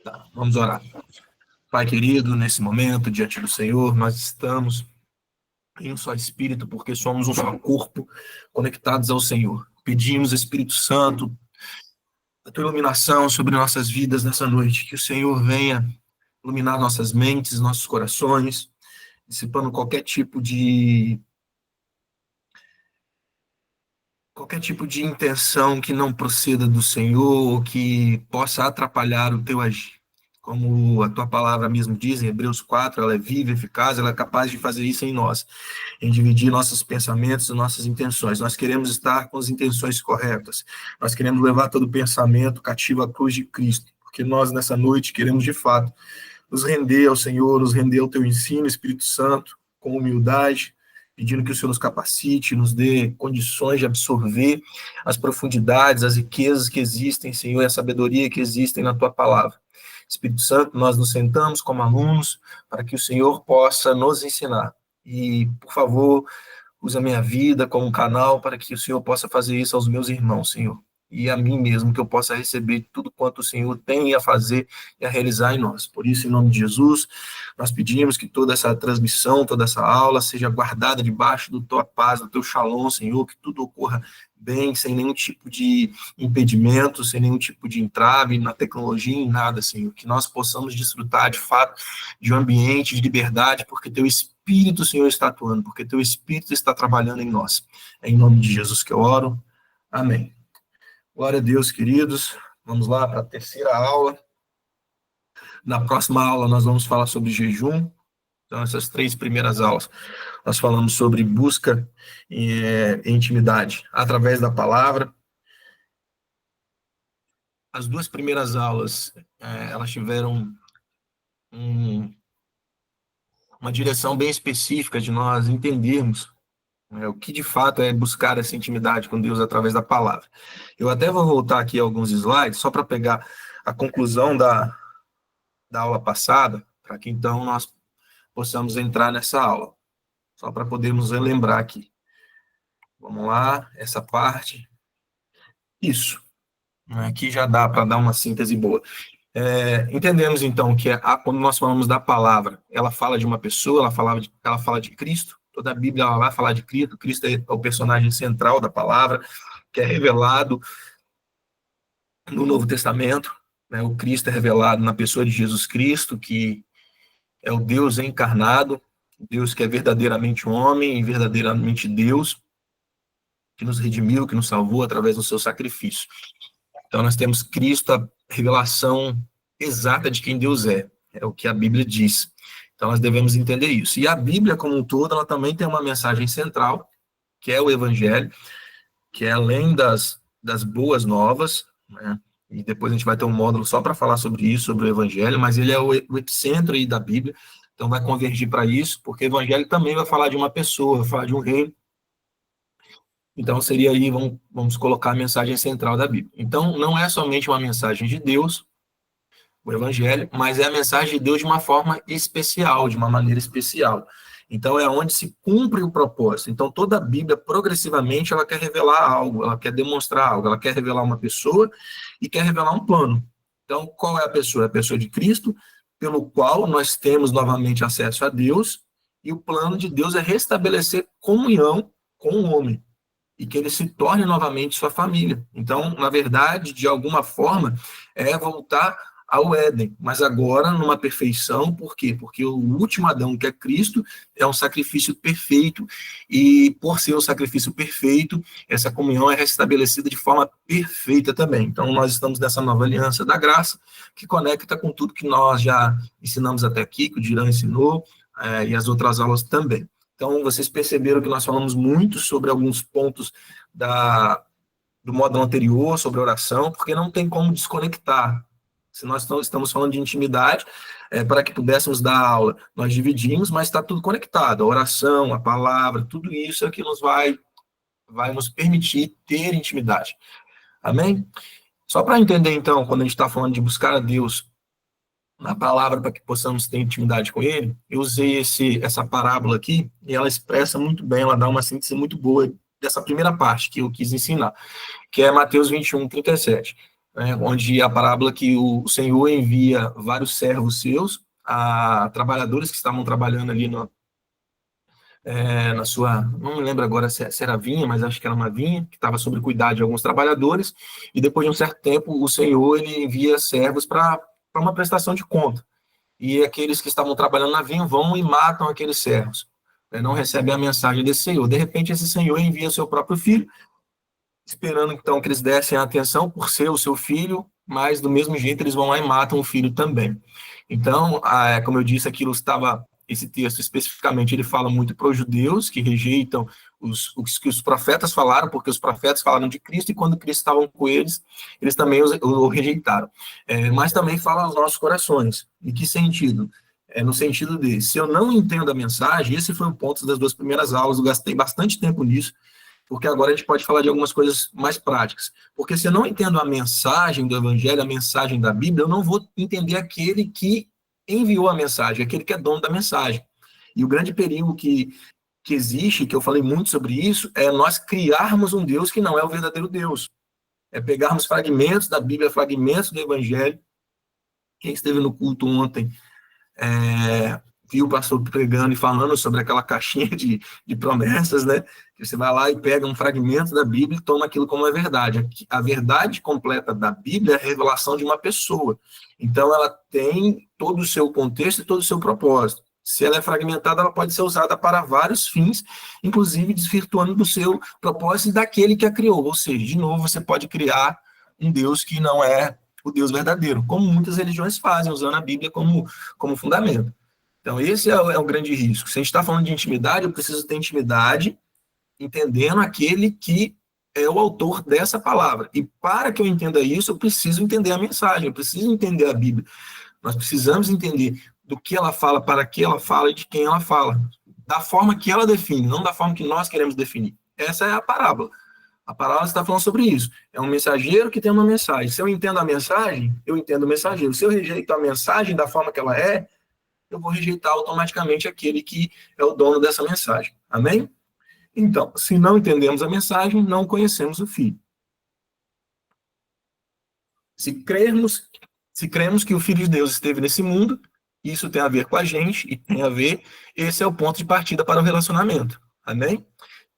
Tá, vamos orar. Pai querido, nesse momento, diante do Senhor, nós estamos em um só Espírito, porque somos um só corpo, conectados ao Senhor. Pedimos, Espírito Santo, a tua iluminação sobre nossas vidas nessa noite, que o Senhor venha iluminar nossas mentes, nossos corações, dissipando qualquer tipo de intenção que não proceda do Senhor, ou que possa atrapalhar o teu agir. Como a tua palavra mesmo diz, em Hebreus 4, ela é viva, eficaz, ela é capaz de fazer isso em nós, em dividir nossos pensamentos e nossas intenções. Nós queremos estar com as intenções corretas. Nós queremos levar todo pensamento cativo à cruz de Cristo, porque nós, nessa noite, queremos, de fato, nos render ao Senhor, nos render ao teu ensino, Espírito Santo, com humildade, pedindo que o Senhor nos capacite, nos dê condições de absorver as profundidades, as riquezas que existem, Senhor, e a sabedoria que existem na tua palavra. Espírito Santo, nós nos sentamos como alunos para que o Senhor possa nos ensinar. E, por favor, use a minha vida como um canal para que o Senhor possa fazer isso aos meus irmãos, Senhor. E a mim mesmo, que eu possa receber tudo quanto o Senhor tem a fazer e a realizar em nós. Por isso, em nome de Jesus, nós pedimos que toda essa transmissão, toda essa aula seja guardada debaixo do tua paz, do teu shalom, Senhor, que tudo ocorra bem, sem nenhum tipo de impedimento, sem nenhum tipo de entrave na tecnologia, em nada, Senhor. Que nós possamos desfrutar, de fato, de um ambiente de liberdade, porque teu Espírito, Senhor, está atuando, porque teu Espírito está trabalhando em nós. É em nome de Jesus que eu oro. Amém. Glória a Deus, queridos. Vamos lá para a terceira aula. Na próxima aula, nós vamos falar sobre jejum. Então, essas 3 primeiras aulas, nós falamos sobre busca e intimidade através da palavra. As 2 primeiras aulas, elas tiveram uma direção bem específica de nós entendermos o que de fato é buscar essa intimidade com Deus através da palavra. Eu até vou voltar aqui a alguns slides, só para pegar a conclusão da aula passada, para que então nós possamos entrar nessa aula, só para podermos relembrar aqui. Vamos lá, essa parte. Isso. Aqui já dá para dar uma síntese boa. Entendemos, então, que quando nós falamos da palavra, ela fala de uma pessoa, ela fala de Cristo. Toda a Bíblia ela vai falar de Cristo. Cristo é o personagem central da palavra, que é revelado no Novo Testamento. Né? O Cristo é revelado na pessoa de Jesus Cristo, que é o Deus encarnado, Deus que é verdadeiramente homem e verdadeiramente Deus, que nos redimiu, que nos salvou através do seu sacrifício. Então, nós temos Cristo, a revelação exata de quem Deus é o que a Bíblia diz. Então, nós devemos entender isso. E a Bíblia, como um todo, ela também tem uma mensagem central, que é o Evangelho, que é além das boas novas, né? E depois a gente vai ter um módulo só para falar sobre isso, sobre o Evangelho, mas ele é o epicentro aí da Bíblia, então vai convergir para isso, porque o Evangelho também vai falar de uma pessoa, vai falar de um reino. Então, seria aí, vamos colocar a mensagem central da Bíblia. Então, não é somente uma mensagem de Deus, o Evangelho, mas é a mensagem de Deus de uma forma especial, de uma maneira especial. Então, é onde se cumpre o propósito. Então, toda a Bíblia, progressivamente, ela quer revelar algo, ela quer demonstrar algo, ela quer revelar uma pessoa e quer revelar um plano. Então, qual é a pessoa? É a pessoa de Cristo, pelo qual nós temos novamente acesso a Deus, e o plano de Deus é restabelecer comunhão com o homem, e que ele se torne novamente sua família. Então, na verdade, de alguma forma, é voltar ao Éden, mas agora numa perfeição. Por quê? Porque o último Adão, que é Cristo, é um sacrifício perfeito, e por ser um sacrifício perfeito, essa comunhão é restabelecida de forma perfeita também. Então, nós estamos nessa nova aliança da graça, que conecta com tudo que nós já ensinamos até aqui, que o Dirão ensinou, e as outras aulas também. Então, vocês perceberam que nós falamos muito sobre alguns pontos do módulo anterior, sobre oração, porque não tem como desconectar. Se nós estamos falando de intimidade, para que pudéssemos dar aula, nós dividimos, mas está tudo conectado. A oração, a palavra, tudo isso é que vai nos permitir ter intimidade. Amém? Só para entender, então, quando a gente está falando de buscar a Deus na palavra para que possamos ter intimidade com ele, eu usei essa parábola aqui, e ela expressa muito bem, ela dá uma síntese muito boa dessa primeira parte que eu quis ensinar, que é Mateus 21, 37. né, onde a parábola que o Senhor envia vários servos seus, a trabalhadores que estavam trabalhando ali na sua, não me lembro agora se era vinha, mas acho que era uma vinha, que estava sob cuidado de alguns trabalhadores, e depois de um certo tempo, o Senhor ele envia servos para uma prestação de conta. E aqueles que estavam trabalhando na vinha vão e matam aqueles servos, né, não recebem a mensagem desse Senhor. De repente, esse Senhor envia seu próprio filho, esperando então que eles dessem atenção por ser o seu filho, mas do mesmo jeito eles vão lá e matam o filho também. Então, como eu disse, esse texto especificamente, ele fala muito para os judeus que rejeitam o que os profetas falaram, porque os profetas falaram de Cristo e quando Cristo estava com eles, eles também o rejeitaram. Mas também fala aos nossos corações. Em que sentido? No sentido de, se eu não entendo a mensagem, esse foi o ponto das 2 primeiras aulas, eu gastei bastante tempo nisso, porque agora a gente pode falar de algumas coisas mais práticas. Porque se eu não entendo a mensagem do Evangelho, a mensagem da Bíblia, eu não vou entender aquele que enviou a mensagem, aquele que é dono da mensagem. E o grande perigo que existe, que eu falei muito sobre isso, é nós criarmos um Deus que não é o verdadeiro Deus. É pegarmos fragmentos da Bíblia, fragmentos do Evangelho. Quem esteve no culto ontem viu o pastor pregando e falando sobre aquela caixinha de promessas, né? Que você vai lá e pega um fragmento da Bíblia e toma aquilo como é verdade. A verdade completa da Bíblia é a revelação de uma pessoa. Então, ela tem todo o seu contexto e todo o seu propósito. Se ela é fragmentada, ela pode ser usada para vários fins, inclusive desvirtuando do seu propósito e daquele que a criou. Ou seja, de novo, você pode criar um Deus que não é o Deus verdadeiro, como muitas religiões fazem, usando a Bíblia como fundamento. Então, esse é o grande risco. Se a gente está falando de intimidade, eu preciso ter intimidade entendendo aquele que é o autor dessa palavra. E para que eu entenda isso, eu preciso entender a mensagem, eu preciso entender a Bíblia. Nós precisamos entender do que ela fala, para que ela fala e de quem ela fala. Da forma que ela define, não da forma que nós queremos definir. Essa é a parábola. A parábola está falando sobre isso. É um mensageiro que tem uma mensagem. Se eu entendo a mensagem, eu entendo o mensageiro. Se eu rejeito a mensagem da forma que ela é, eu vou rejeitar automaticamente aquele que é o dono dessa mensagem. Amém? Então, se não entendemos a mensagem, não conhecemos o Filho. Se cremos que o Filho de Deus esteve nesse mundo, isso tem a ver com a gente e tem a ver, esse é o ponto de partida para o relacionamento. Amém?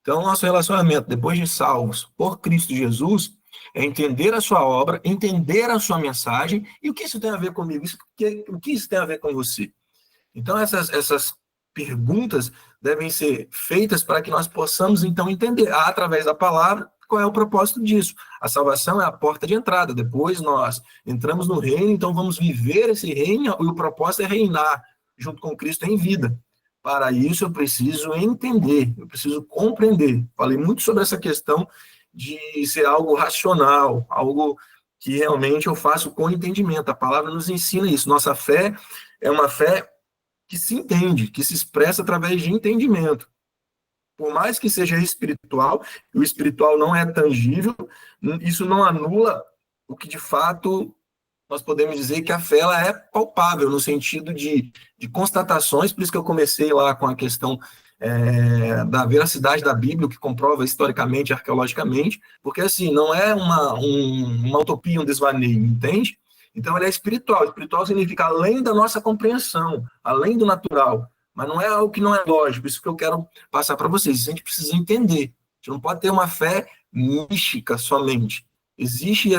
Então, nosso relacionamento, depois de salvos por Cristo Jesus, é entender a sua obra, entender a sua mensagem, e o que isso tem a ver comigo? O que isso tem a ver com você? Então, essas perguntas devem ser feitas para que nós possamos, então, entender, através da palavra, qual é o propósito disso. A salvação é a porta de entrada. Depois nós entramos no reino, então vamos viver esse reino, e o propósito é reinar junto com Cristo em vida. Para isso, eu preciso entender, eu preciso compreender. Falei muito sobre essa questão de ser algo racional, algo que realmente eu faço com entendimento. A palavra nos ensina isso. Nossa fé é uma fé que se entende, que se expressa através de entendimento. Por mais que seja espiritual, e o espiritual não é tangível, isso não anula o que de fato nós podemos dizer que a fé ela é palpável, no sentido de constatações, por isso que eu comecei lá com a questão da veracidade da Bíblia, o que comprova historicamente, arqueologicamente, porque assim, não é uma utopia, um desvaneio, entende? Então, ele é espiritual. Espiritual significa além da nossa compreensão, além do natural. Mas não é algo que não é lógico. Isso que eu quero passar para vocês. A gente precisa entender. A gente não pode ter uma fé mística somente. Existe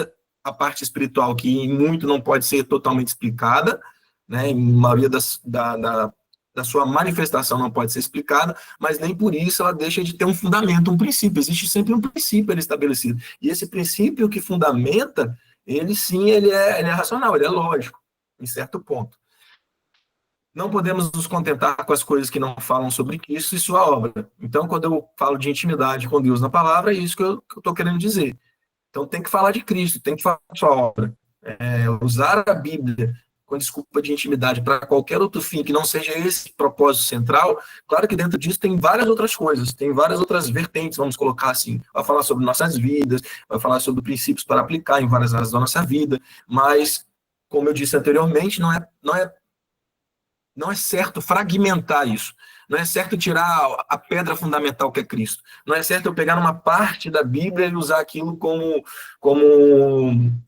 a parte espiritual que em muito não pode ser totalmente explicada, né? Em maioria da sua manifestação não pode ser explicada, mas nem por isso ela deixa de ter um fundamento, um princípio. Existe sempre um princípio estabelecido. E esse princípio que fundamenta ele sim, ele é racional, ele é lógico, em certo ponto. Não podemos nos contentar com as coisas que não falam sobre Cristo e sua obra. Então, quando eu falo de intimidade com Deus na palavra, é isso que eu estou querendo dizer. Então, tem que falar de Cristo, tem que falar de sua obra. Usar a Bíblia com desculpa de intimidade para qualquer outro fim que não seja esse propósito central, claro que dentro disso tem várias outras coisas, tem várias outras vertentes, vamos colocar assim, vai falar sobre nossas vidas, vai falar sobre princípios para aplicar em várias áreas da nossa vida, mas, como eu disse anteriormente, não é certo fragmentar isso. Não é certo tirar a pedra fundamental que é Cristo. Não é certo eu pegar uma parte da Bíblia e usar aquilo como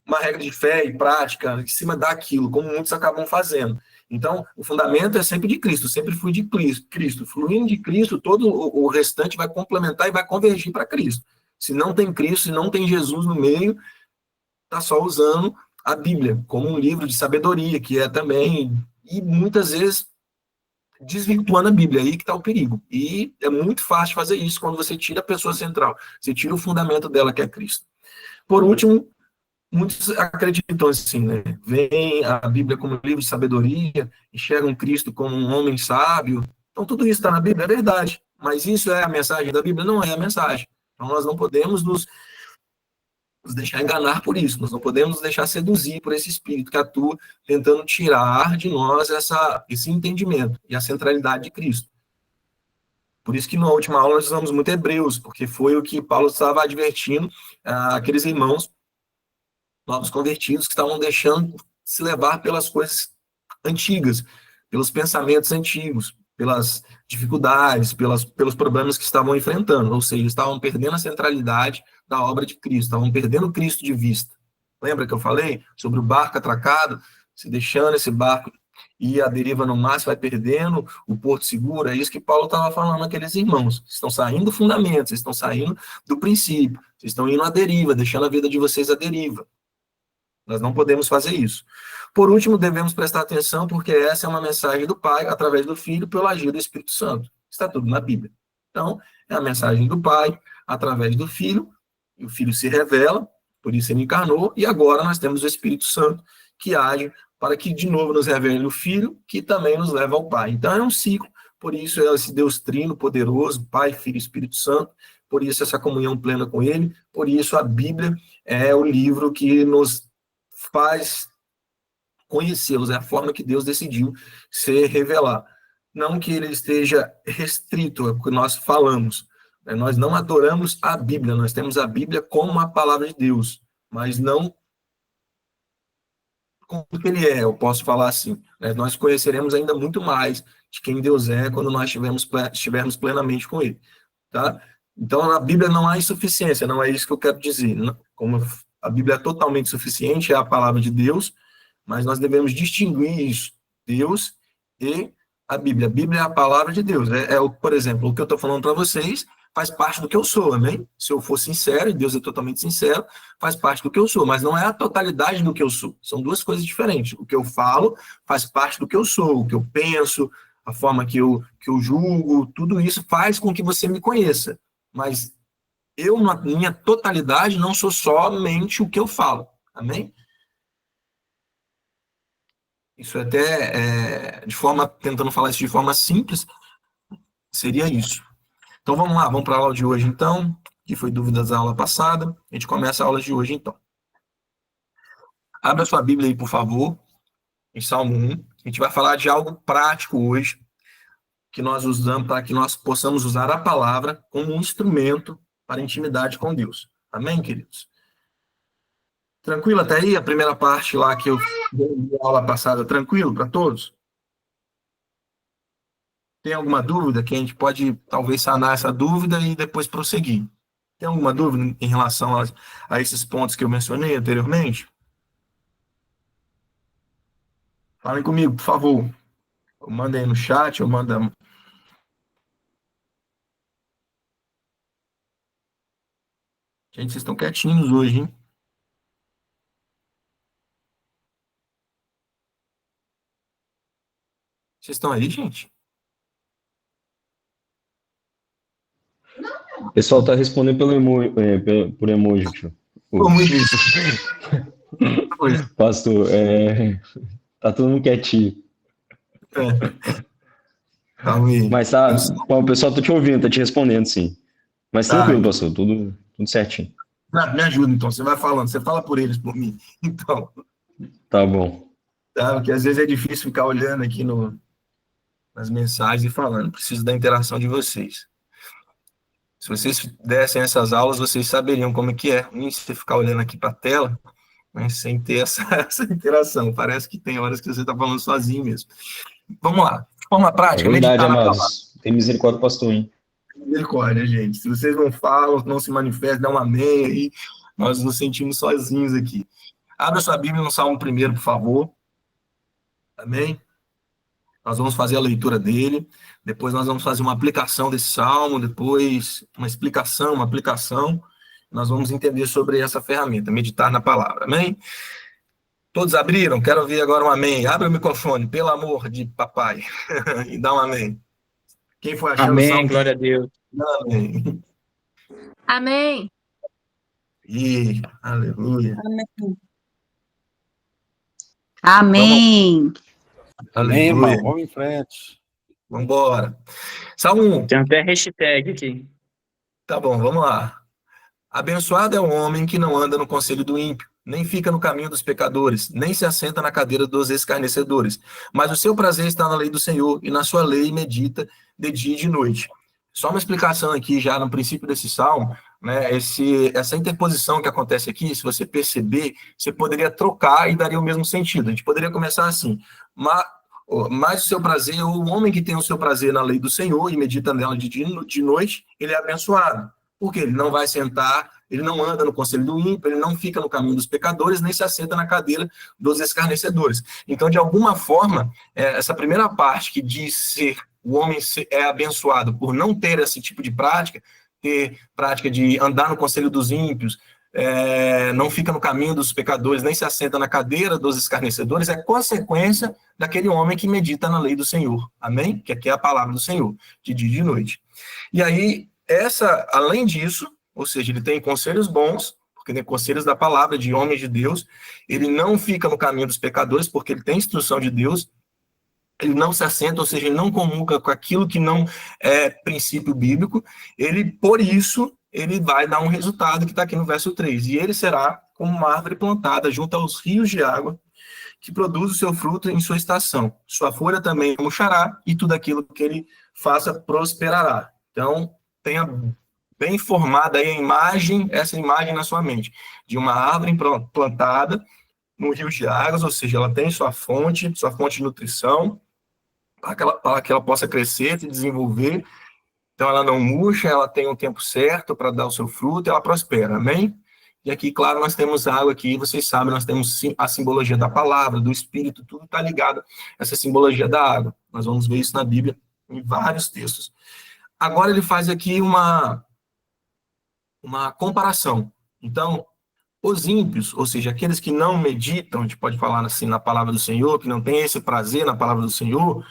uma regra de fé e prática em cima daquilo, como muitos acabam fazendo. Então, o fundamento é sempre de Cristo, sempre flui de Cristo. Fluindo de Cristo, todo o restante vai complementar e vai convergir para Cristo. Se não tem Cristo, se não tem Jesus no meio, está só usando a Bíblia como um livro de sabedoria, que é também, e muitas vezes desvirtuando a Bíblia, aí que está o perigo. E é muito fácil fazer isso quando você tira a pessoa central, você tira o fundamento dela, que é Cristo. Por último, muitos acreditam assim, né? Veem a Bíblia como um livro de sabedoria, enxergam Cristo como um homem sábio. Então, tudo isso está na Bíblia, é verdade. Mas isso é a mensagem da Bíblia? Não é a mensagem. Então, nós não podemos nos deixar enganar por isso, nós não podemos nos deixar seduzir por esse espírito que atua tentando tirar de nós esse entendimento e a centralidade de Cristo. Por isso que na última aula nós usamos muito Hebreus, porque foi o que Paulo estava advertindo aqueles irmãos novos convertidos que estavam deixando se levar pelas coisas antigas, pelos pensamentos antigos, pelas dificuldades, pelos problemas que estavam enfrentando, ou seja, estavam perdendo a centralidade da obra de Cristo, estavam perdendo Cristo de vista. Lembra que eu falei sobre o barco atracado, se deixando esse barco ir à deriva no mar, você vai perdendo o porto seguro? É isso que Paulo estava falando àqueles irmãos. Vocês estão saindo do fundamento, vocês estão saindo do princípio, vocês estão indo à deriva, deixando a vida de vocês à deriva. Nós não podemos fazer isso. Por último, devemos prestar atenção, porque essa é uma mensagem do Pai, através do Filho, pelo agir do Espírito Santo. Está tudo na Bíblia. Então, é a mensagem do Pai, através do Filho, e o Filho se revela, por isso ele encarnou, e agora nós temos o Espírito Santo, que age para que, de novo, nos revele o Filho, que também nos leva ao Pai. Então, é um ciclo, por isso é esse Deus trino, poderoso, Pai, Filho e Espírito Santo, por isso essa comunhão plena com Ele, por isso a Bíblia é o livro que nos faz conhecê-los, é a forma que Deus decidiu se revelar. Não que ele esteja restrito ao que nós falamos, né? Nós não adoramos a Bíblia, nós temos a Bíblia como a palavra de Deus, mas não como que ele é, eu posso falar assim, né? Nós conheceremos ainda muito mais de quem Deus é quando nós estivermos plenamente com ele, tá? Então, na Bíblia não há insuficiência, não é isso que eu quero dizer. Como a Bíblia é totalmente suficiente, é a palavra de Deus, mas nós devemos distinguir isso, Deus e a Bíblia. A Bíblia é a palavra de Deus. Por exemplo, o que eu estou falando para vocês faz parte do que eu sou, amém? Se eu for sincero, e Deus é totalmente sincero, faz parte do que eu sou, mas não é a totalidade do que eu sou. São duas coisas diferentes. O que eu falo faz parte do que eu sou, o que eu penso, a forma que eu julgo, tudo isso faz com que você me conheça. Mas eu, na minha totalidade, não sou somente o que eu falo, amém? Isso até, tentando falar isso de forma simples, seria isso. Então vamos lá, vamos para a aula de hoje então, que foi dúvidas da aula passada. A gente começa a aula de hoje então. Abra sua Bíblia aí, por favor, em Salmo 1. A gente vai falar de algo prático hoje, que nós usamos para que nós possamos usar a palavra como um instrumento para intimidade com Deus. Amém, queridos? Tranquilo até aí? A primeira parte lá que eu dei na aula passada, tranquilo para todos? Tem alguma dúvida que a gente pode talvez sanar essa dúvida e depois prosseguir? Tem alguma dúvida em relação a esses pontos que eu mencionei anteriormente? Falem comigo, por favor. Manda aí no chat, ou manda. Gente, vocês estão quietinhos hoje, hein? Vocês estão aí, gente? O pessoal tá respondendo por emoji, tio. Como isso? Pastor, tá todo mundo quietinho. Calma aí. Mas tá, o pessoal tá te ouvindo, tá te respondendo, sim. Mas Tá. tranquilo, pastor, tudo certinho. Me ajuda, então. Você vai falando. Você fala por eles, por mim. Então, Tá bom. tá? Porque às vezes é difícil ficar olhando aqui nas mensagens e falando. Preciso da interação de vocês. Se vocês dessem essas aulas, vocês saberiam como é que é. Você ficar olhando aqui para a tela, mas sem ter essa interação. Parece que tem horas que você está falando sozinho mesmo. Vamos lá. De forma prática, É verdade, meditar na palavra. amados. Tem misericórdia do pastor, hein? Misericórdia, gente. Se vocês não falam, não se manifestam, dá um amém aí. Nós nos sentimos sozinhos aqui. Abra sua Bíblia no Salmo 1, por favor. Amém? Nós vamos fazer a leitura dele. Depois nós vamos fazer uma aplicação desse salmo. Depois uma explicação, uma aplicação. Nós vamos entender sobre essa ferramenta, meditar na palavra. Amém? Todos abriram? Quero ouvir agora um amém. Abre o microfone, pelo amor de papai. E dá um amém. Quem foi achando o Amém, salmo? glória a Deus. Amém. Amém. E aleluia. Amém. Amém. Amém, irmão. Aleluia. Vamos em frente. Vamos embora. Salmo 1. Tem até hashtag aqui. Tá bom, vamos lá. Abençoado é o homem que não anda no conselho do ímpio, nem fica no caminho dos pecadores, nem se assenta na cadeira dos escarnecedores. Mas o seu prazer está na lei do Senhor, e na sua lei medita de dia e de noite. Só uma explicação aqui, já no princípio desse salmo, né? Essa interposição que acontece aqui, se você perceber, você poderia trocar e daria o mesmo sentido. A gente poderia começar assim: mas o seu prazer, o homem que tem o seu prazer na lei do Senhor e medita nela de dia e de noite, ele é abençoado. Porque ele não vai sentar, ele não anda no conselho do ímpio, ele não fica no caminho dos pecadores, nem se assenta na cadeira dos escarnecedores. Então, de alguma forma, essa primeira parte que diz ser o homem é abençoado por não ter esse tipo de prática, ter prática de andar no conselho dos ímpios, não fica no caminho dos pecadores, nem se assenta na cadeira dos escarnecedores, é consequência daquele homem que medita na lei do Senhor. Amém? Que aqui é a palavra do Senhor, de dia e de noite. E aí, além disso, ou seja, ele tem conselhos bons, porque tem conselhos da palavra, de homens de Deus, ele não fica no caminho dos pecadores, porque ele tem instrução de Deus, ele não se assenta, ou seja, ele não comunga com aquilo que não é princípio bíblico, por isso, ele vai dar um resultado que está aqui no verso 3, e ele será como uma árvore plantada junto aos rios de água, que produz o seu fruto em sua estação. Sua folha também murchará, e tudo aquilo que ele faça prosperará. Então, tenha bem formada aí essa imagem na sua mente, de uma árvore plantada no rio de águas, ou seja, ela tem sua fonte de nutrição, para que ela possa crescer, se desenvolver. Então, ela não murcha, ela tem um tempo certo para dar o seu fruto, e ela prospera, amém? E aqui, claro, nós temos água aqui, vocês sabem, nós temos a simbologia da palavra, do Espírito, tudo está ligado a essa simbologia da água. Nós vamos ver isso na Bíblia, em vários textos. Agora ele faz aqui uma comparação. Então, os ímpios, ou seja, aqueles que não meditam, a gente pode falar assim na palavra do Senhor, que não tem esse prazer na palavra do Senhor,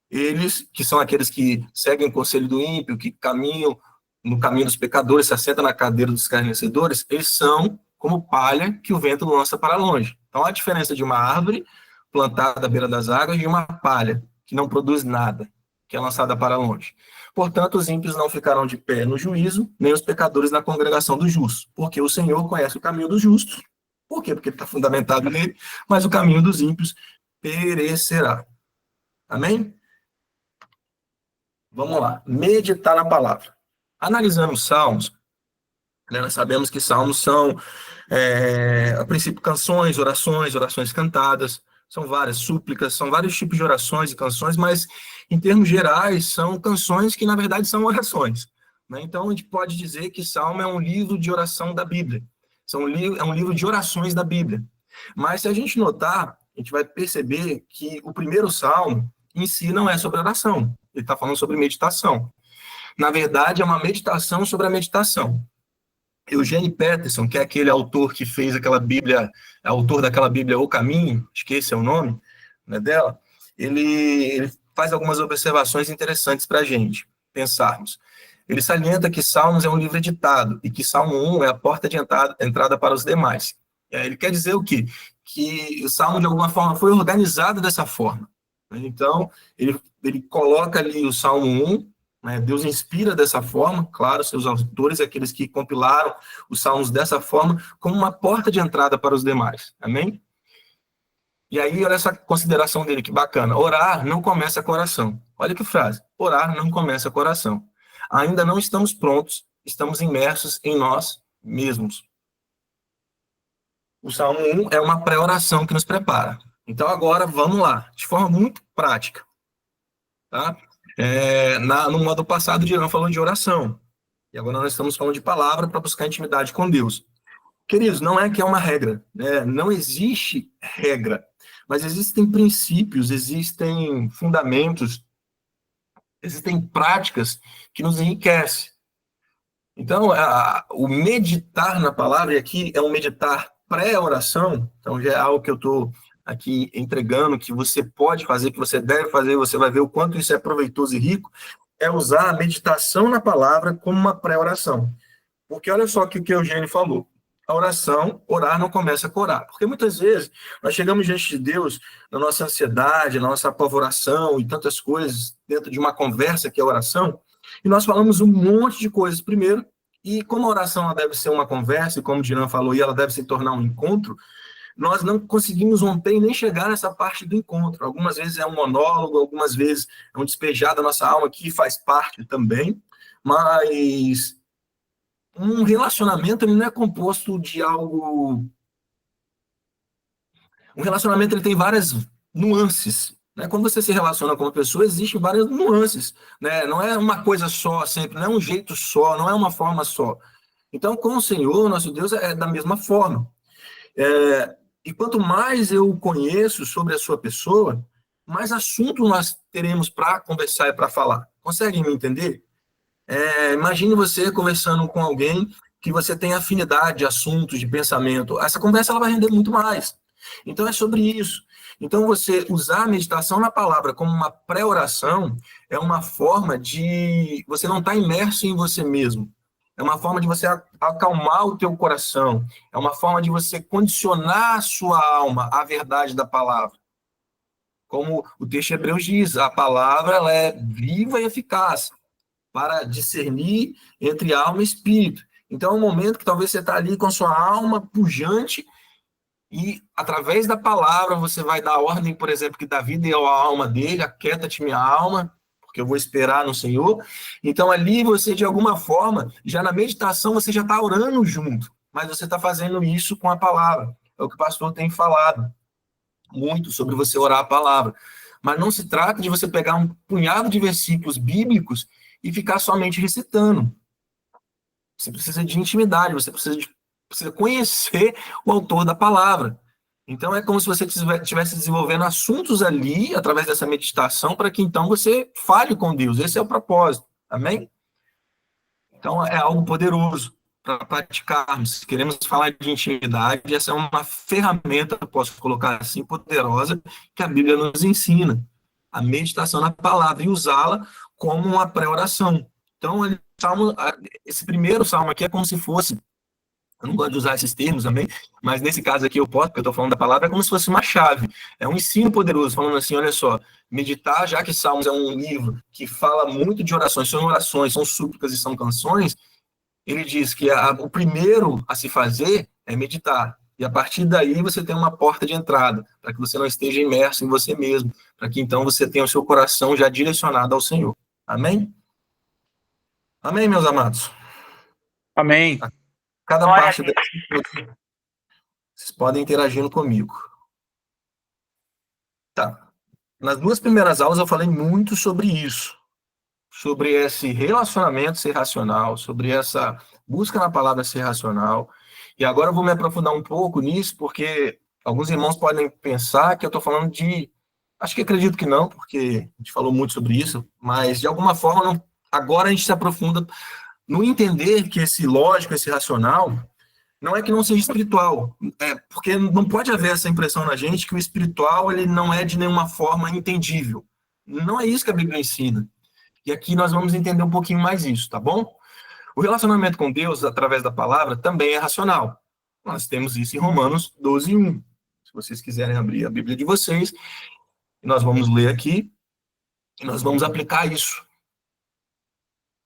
eles, que são aqueles que seguem o conselho do ímpio, que caminham no caminho dos pecadores, se assentam na cadeira dos escarnecedores, eles são como palha que o vento lança para longe. Então, a diferença de uma árvore plantada à beira das águas e de uma palha que não produz nada, que é lançada para longe. Portanto, os ímpios não ficarão de pé no juízo, nem os pecadores na congregação dos justos, porque o Senhor conhece o caminho dos justos. Por quê? Porque ele está fundamentado nele, mas o caminho dos ímpios perecerá. Amém? Vamos lá. Meditar na palavra. Analisando os salmos, né, nós sabemos que salmos são, a princípio, canções, orações cantadas, são várias súplicas, são vários tipos de orações e canções, mas, em termos gerais, são canções que, na verdade, são orações. Né? Então, a gente pode dizer que Salmo é um livro de oração da Bíblia. É um livro de orações da Bíblia. Mas, se a gente notar, a gente vai perceber que o primeiro Salmo, em si, não é sobre oração. Ele está falando sobre meditação. Na verdade, é uma meditação sobre a meditação. Eugene Peterson, que é aquele autor que fez aquela Bíblia, autor daquela Bíblia O Caminho, acho que esse é o nome, né, dela, ele faz algumas observações interessantes para a gente pensarmos. Ele salienta que Salmos é um livro editado e que Salmo 1 é a porta de entrada para os demais. Ele quer dizer o quê? Que o Salmo, de alguma forma, foi organizado dessa forma. Então, ele coloca ali o Salmo 1, né, Deus inspira dessa forma, claro, seus autores, aqueles que compilaram os salmos dessa forma, como uma porta de entrada para os demais. Amém? E aí, olha essa consideração dele, que bacana. Orar não começa com oração. Olha que frase. Orar não começa com oração. Ainda não estamos prontos, estamos imersos em nós mesmos. O Salmo 1 é uma pré-oração que nos prepara. Então, agora, vamos lá, de forma muito prática. Tá? No modo passado, o Dirão falou de oração. E agora nós estamos falando de palavra para buscar intimidade com Deus. Queridos, não é que é uma regra, né? Não existe regra, mas existem princípios, existem fundamentos, existem práticas que nos enriquecem. Então, o meditar na palavra, e aqui é um meditar pré-oração, então já é algo que eu estou aqui entregando, que você pode fazer, que você deve fazer, você vai ver o quanto isso é proveitoso e rico, é usar a meditação na palavra como uma pré-oração. Porque olha só o que o Eugênio falou. A oração, orar não começa com orar. Porque muitas vezes nós chegamos diante de Deus na nossa ansiedade, na nossa apavoração e tantas coisas dentro de uma conversa que é oração, e nós falamos um monte de coisas primeiro, e como a oração ela deve ser uma conversa, e como o Dinan falou, e ela deve se tornar um encontro, nós não conseguimos romper e nem chegar nessa parte do encontro. Algumas vezes é um monólogo, algumas vezes é um despejar da nossa alma, que faz parte também, mas um relacionamento ele não é composto de algo... Um relacionamento ele tem várias nuances, né? Quando você se relaciona com uma pessoa, existem várias nuances, né? Não é uma coisa só sempre, não é um jeito só, não é uma forma só. Então, com o Senhor, nosso Deus, é da mesma forma. E quanto mais eu conheço sobre a sua pessoa, mais assunto nós teremos para conversar e para falar. Conseguem me entender? Imagine você conversando com alguém que você tem afinidade de assuntos, de pensamento. Essa conversa ela vai render muito mais. Então, é sobre isso. Então, você usar a meditação na palavra como uma pré-oração é uma forma de você não estar imerso em você mesmo. É uma forma de você acalmar o teu coração. É uma forma de você condicionar a sua alma à verdade da palavra. Como o texto de Hebreus diz, a palavra ela é viva e eficaz para discernir entre alma e espírito. Então, é um momento que talvez você está ali com a sua alma pujante e, através da palavra, você vai dar a ordem, por exemplo, que Davi deu à alma dele, aquieta-te minha alma, porque eu vou esperar no Senhor. Então, ali você, de alguma forma, já na meditação, você já está orando junto, mas você está fazendo isso com a palavra. É o que o pastor tem falado muito sobre você orar a palavra. Mas não se trata de você pegar um punhado de versículos bíblicos e ficar somente recitando. Você precisa de intimidade, você precisa conhecer o autor da palavra. Então, é como se você estivesse desenvolvendo assuntos ali, através dessa meditação, para que então você fale com Deus. Esse é o propósito. Amém? Então, é algo poderoso para praticarmos. Se queremos falar de intimidade, essa é uma ferramenta, posso colocar assim, poderosa, que a Bíblia nos ensina. A meditação na palavra e usá-la como uma pré-oração. Então, esse primeiro salmo aqui é como se fosse, eu não gosto de usar esses termos também, mas nesse caso aqui eu posso, porque eu estou falando da palavra, é como se fosse uma chave. É um ensino poderoso, falando assim, olha só, meditar, já que Salmos é um livro que fala muito de orações, são súplicas e são canções, ele diz que o primeiro a se fazer é meditar. E a partir daí você tem uma porta de entrada, para que você não esteja imerso em você mesmo, para que então você tenha o seu coração já direcionado ao Senhor. Amém? Amém, meus amados? Amém. Cada parte dessa, vocês podem interagindo comigo. Tá. Nas duas primeiras aulas eu falei muito sobre isso, sobre esse relacionamento ser racional, sobre essa busca na palavra ser racional. E agora eu vou me aprofundar um pouco nisso, porque alguns irmãos podem pensar que eu estou falando de... Acho que acredito que não, porque a gente falou muito sobre isso, mas de alguma forma, agora a gente se aprofunda no entender que esse lógico, esse racional, não é que não seja espiritual, porque não pode haver essa impressão na gente que o espiritual ele não é de nenhuma forma entendível. Não é isso que a Bíblia ensina. E aqui nós vamos entender um pouquinho mais isso, tá bom? O relacionamento com Deus, através da palavra, também é racional. Nós temos isso em Romanos 12:1. Se vocês quiserem abrir a Bíblia de vocês, nós vamos ler aqui, e nós vamos aplicar isso.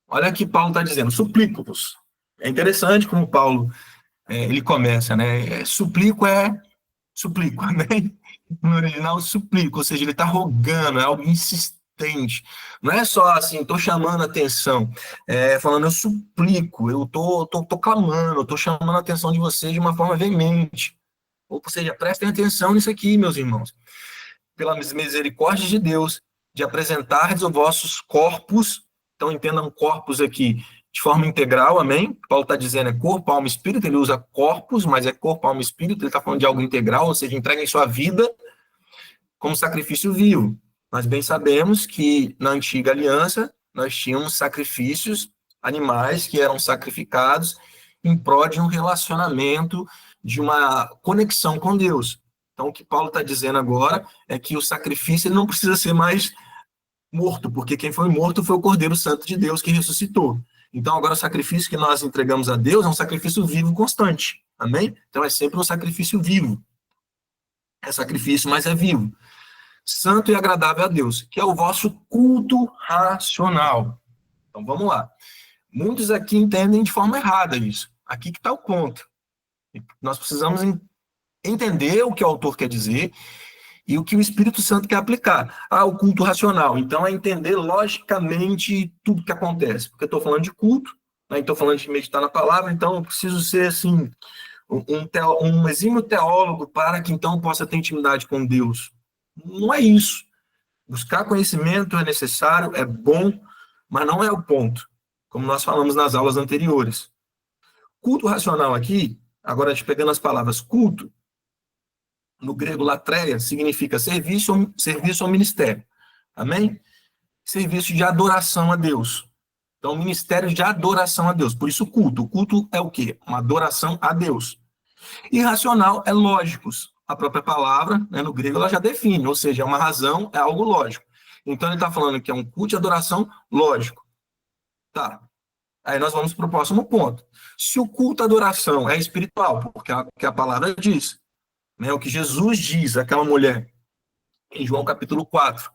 Olha que Paulo está dizendo, suplico-vos. É interessante como Paulo, ele começa, né? Suplico, né? No original, suplico, ou seja, ele está rogando, é algo insistente. Não é só assim, estou chamando a atenção, falando, eu suplico, eu tô clamando, eu estou chamando a atenção de vocês de uma forma veemente. Ou seja, prestem atenção nisso aqui, meus irmãos. Pela misericórdia de Deus, de apresentar os vossos corpos, então entendam corpos aqui de forma integral, amém? Paulo está dizendo corpo, alma e espírito, ele usa corpos, mas é corpo, alma e espírito, ele está falando de algo integral, ou seja, entreguem sua vida como sacrifício vivo. Nós bem sabemos que na antiga aliança nós tínhamos sacrifícios animais que eram sacrificados em prol de um relacionamento, de uma conexão com Deus. Então, o que Paulo está dizendo agora é que o sacrifício ele não precisa ser mais morto, porque quem foi morto foi o Cordeiro Santo de Deus que ressuscitou. Então, agora o sacrifício que nós entregamos a Deus é um sacrifício vivo constante. Amém? Então, é sempre um sacrifício vivo. É sacrifício, mas é vivo. Santo e agradável a Deus, que é o vosso culto racional. Então, vamos lá. Muitos aqui entendem de forma errada isso. Aqui que está o ponto. Nós precisamos entender o que o autor quer dizer e o que o Espírito Santo quer aplicar. O culto racional. Então, é entender logicamente tudo que acontece. Porque eu estou falando de culto, né? Estou falando de meditar na palavra, então eu preciso ser, assim, um exímio teólogo para que, então, possa ter intimidade com Deus. Não é isso. Buscar conhecimento é necessário, é bom, mas não é o ponto, como nós falamos nas aulas anteriores. Culto racional aqui, agora a gente pegando as palavras culto, no grego latreia, significa serviço ou ministério. Amém? Serviço de adoração a Deus. Então, ministério de adoração a Deus. Por isso, culto. O culto é o quê? Uma adoração a Deus. E racional é lógicos. A própria palavra, né, no grego, ela já define, ou seja, é uma razão, é algo lógico. Então, ele está falando que é um culto de adoração lógico. Tá. Aí nós vamos para o próximo ponto. Se o culto à adoração é espiritual, porque a palavra diz, né, o que Jesus diz àquela mulher, em João capítulo 4,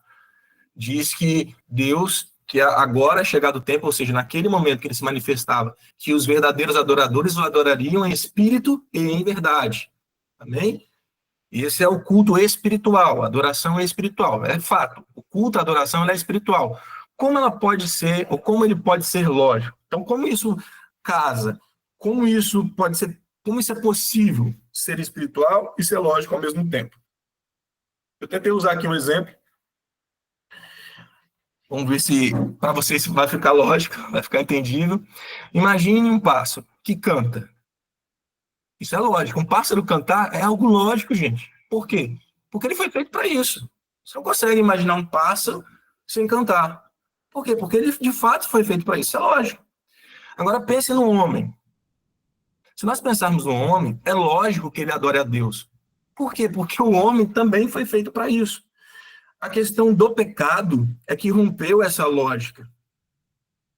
diz que Deus, que agora é chegado o tempo, ou seja, naquele momento que ele se manifestava, que os verdadeiros adoradores o adorariam em espírito e em verdade. Amém? Esse é o culto espiritual, a adoração é espiritual, é fato. O culto, a adoração, ela é espiritual. Como ela pode ser, ou como ele pode ser lógico? Então, como isso casa? Como isso pode ser, como isso é possível ser espiritual e ser lógico ao mesmo tempo? Eu tentei usar aqui um exemplo. Vamos ver se, para vocês, vai ficar lógico, vai ficar entendível. Imagine um pássaro que canta. Isso é lógico. Um pássaro cantar é algo lógico, gente. Por quê? Porque ele foi feito para isso. Você não consegue imaginar um pássaro sem cantar. Por quê? Porque ele, de fato, foi feito para isso. Isso é lógico. Agora, pense no homem. Se nós pensarmos no homem, é lógico que ele adore a Deus. Por quê? Porque o homem também foi feito para isso. A questão do pecado é que rompeu essa lógica.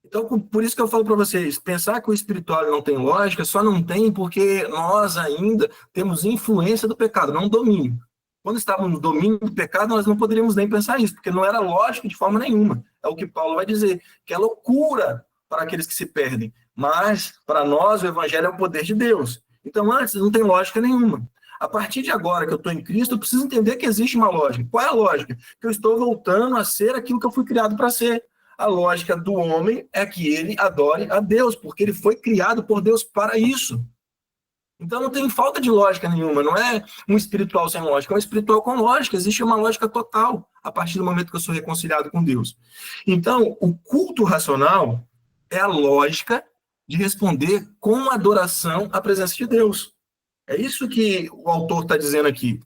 Então, por isso que eu falo para vocês, pensar que o espiritual não tem lógica, só não tem porque nós ainda temos influência do pecado, não domínio. Quando estávamos no domínio do pecado, nós não poderíamos nem pensar isso, porque não era lógico de forma nenhuma. É o que Paulo vai dizer, que é loucura para aqueles que se perdem. Mas, para nós, o evangelho é o poder de Deus. Então, antes, não tem lógica nenhuma. A partir de agora que eu estou em Cristo, eu preciso entender que existe uma lógica. Qual é a lógica? Que eu estou voltando a ser aquilo que eu fui criado para ser. A lógica do homem é que ele adore a Deus, porque ele foi criado por Deus para isso. Então não tem falta de lógica nenhuma, não é um espiritual sem lógica, é um espiritual com lógica, existe uma lógica total a partir do momento que eu sou reconciliado com Deus. Então, o culto racional é a lógica de responder com adoração à presença de Deus. É isso que o autor está dizendo aqui.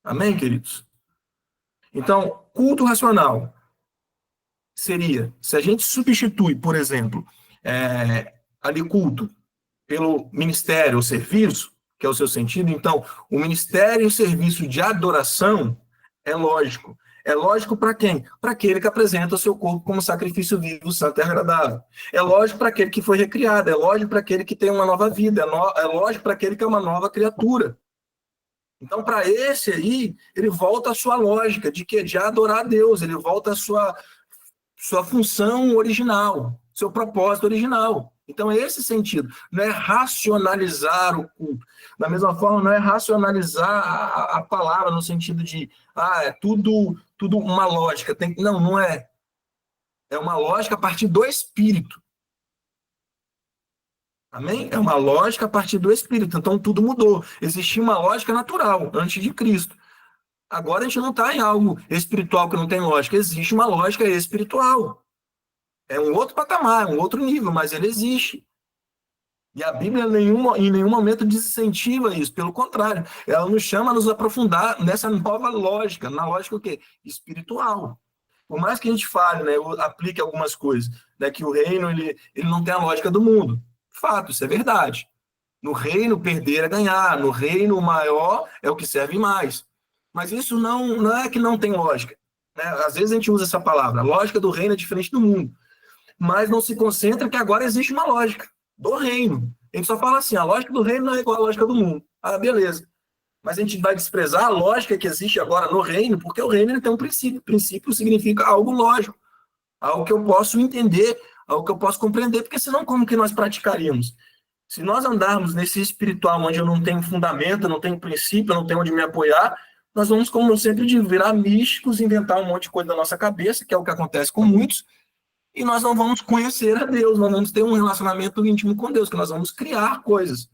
Amém, queridos? Então, culto racional seria, se a gente substitui, por exemplo, ali culto pelo ministério ou serviço, que é o seu sentido, então, o ministério e o serviço de adoração é lógico. É lógico para quem? Para aquele que apresenta o seu corpo como sacrifício vivo, santo e agradável. É lógico para aquele que foi recriado, é lógico para aquele que tem uma nova vida, é lógico para aquele que é uma nova criatura. Então, para esse aí, ele volta à sua lógica de que de adorar a Deus, ele volta à sua função original, seu propósito original. Então, é esse sentido. Não é racionalizar o culto. Da mesma forma, não é racionalizar a palavra no sentido de é tudo uma lógica. Não, não é. É uma lógica a partir do Espírito. Amém? É uma lógica a partir do Espírito. Então tudo mudou. Existia uma lógica natural antes de Cristo. Agora a gente não está em algo espiritual que não tem lógica. Existe uma lógica espiritual. É um outro patamar, um outro nível, mas ele existe. E a Bíblia em nenhum momento desincentiva isso. Pelo contrário, ela nos chama a nos aprofundar nessa nova lógica. Na lógica o quê? Espiritual. Por mais que a gente fale, né, aplique algumas coisas, né, que o reino ele não tem a lógica do mundo. Fato, isso é verdade. No reino, perder é ganhar. No reino, o maior é o que serve mais. Mas isso não é que não tem lógica. Né? Às vezes a gente usa essa palavra. A lógica do reino é diferente do mundo. Mas não se concentra que agora existe uma lógica do reino. A gente só fala assim, a lógica do reino não é igual à lógica do mundo. Ah, beleza. Mas a gente vai desprezar a lógica que existe agora no reino, porque o reino ele tem um princípio. Princípio significa algo lógico. Algo que eu posso entender, algo que eu posso compreender, porque senão como que nós praticaríamos? Se nós andarmos nesse espiritual onde eu não tenho fundamento, não tenho princípio, não tenho onde me apoiar, nós vamos, como eu sempre digo, virar místicos, inventar um monte de coisa da nossa cabeça, que é o que acontece com muitos, e nós não vamos conhecer a Deus, não vamos ter um relacionamento íntimo com Deus, que nós vamos criar coisas.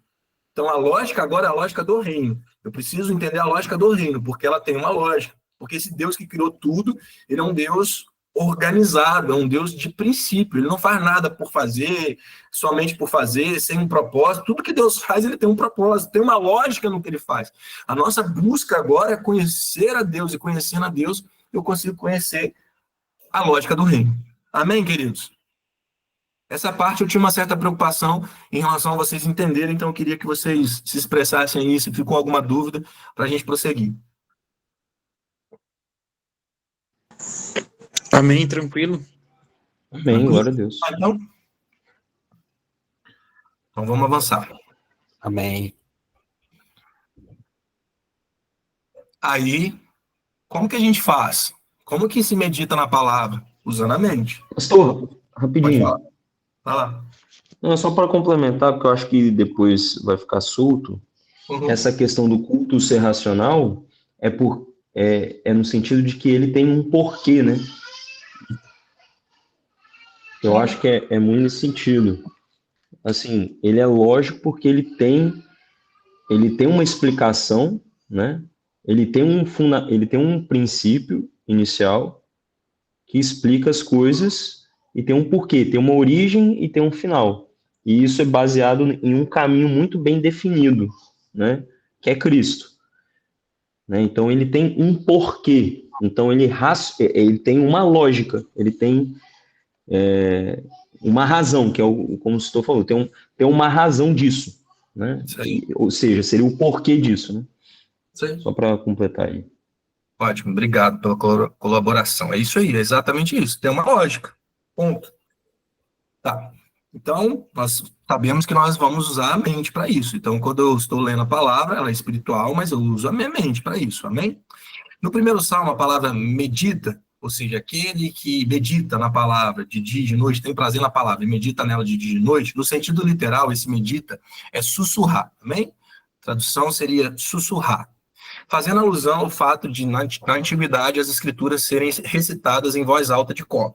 Então a lógica agora é a lógica do reino. Eu preciso entender a lógica do reino, porque ela tem uma lógica. Porque esse Deus que criou tudo, ele é um Deus organizado, é um Deus de princípio. Ele não faz nada por fazer, somente por fazer, sem um propósito. Tudo que Deus faz, ele tem um propósito, tem uma lógica no que ele faz. A nossa busca agora é conhecer a Deus, e conhecendo a Deus, eu consigo conhecer a lógica do reino. Amém, queridos? Essa parte eu tinha uma certa preocupação em relação a vocês entenderem, então eu queria que vocês se expressassem aí, se ficou alguma dúvida, para a gente prosseguir. Amém, tranquilo. Amém, glória a Deus. Então vamos avançar. Amém. Aí, como que a gente faz? Como que se medita na palavra? Usando a mente. Pastor, Pode rapidinho. falar. Vai lá. Não, só para complementar, porque eu acho que depois vai ficar solto. Uhum. Essa questão do culto ser racional é no sentido de que ele tem um porquê, né? Eu acho que é muito nesse sentido. Assim, ele é lógico porque ele tem uma explicação, né? Ele tem um princípio inicial que explica as coisas e tem um porquê, tem uma origem e tem um final. E isso é baseado em um caminho muito bem definido, né? Que é Cristo. Né? Então, ele tem um porquê. Então, ele tem uma lógica, ele tem uma razão, que é como o Sitor falou, tem uma razão disso. Né? Ou seja, seria o porquê disso. Né? Só para completar aí. Ótimo, obrigado pela colaboração. É isso aí, é exatamente isso. Tem uma lógica. Ponto. Tá. Então, nós sabemos que nós vamos usar a mente para isso. Então, quando eu estou lendo a palavra, ela é espiritual, mas eu uso a minha mente para isso. Amém? No primeiro salmo, a palavra medita, ou seja, aquele que medita na palavra de dia e de noite, tem prazer na palavra e medita nela de dia e de noite, no sentido literal, esse medita é sussurrar. Amém? Tradução seria sussurrar. Fazendo alusão ao fato de, na antiguidade, as escrituras serem recitadas em voz alta de cor.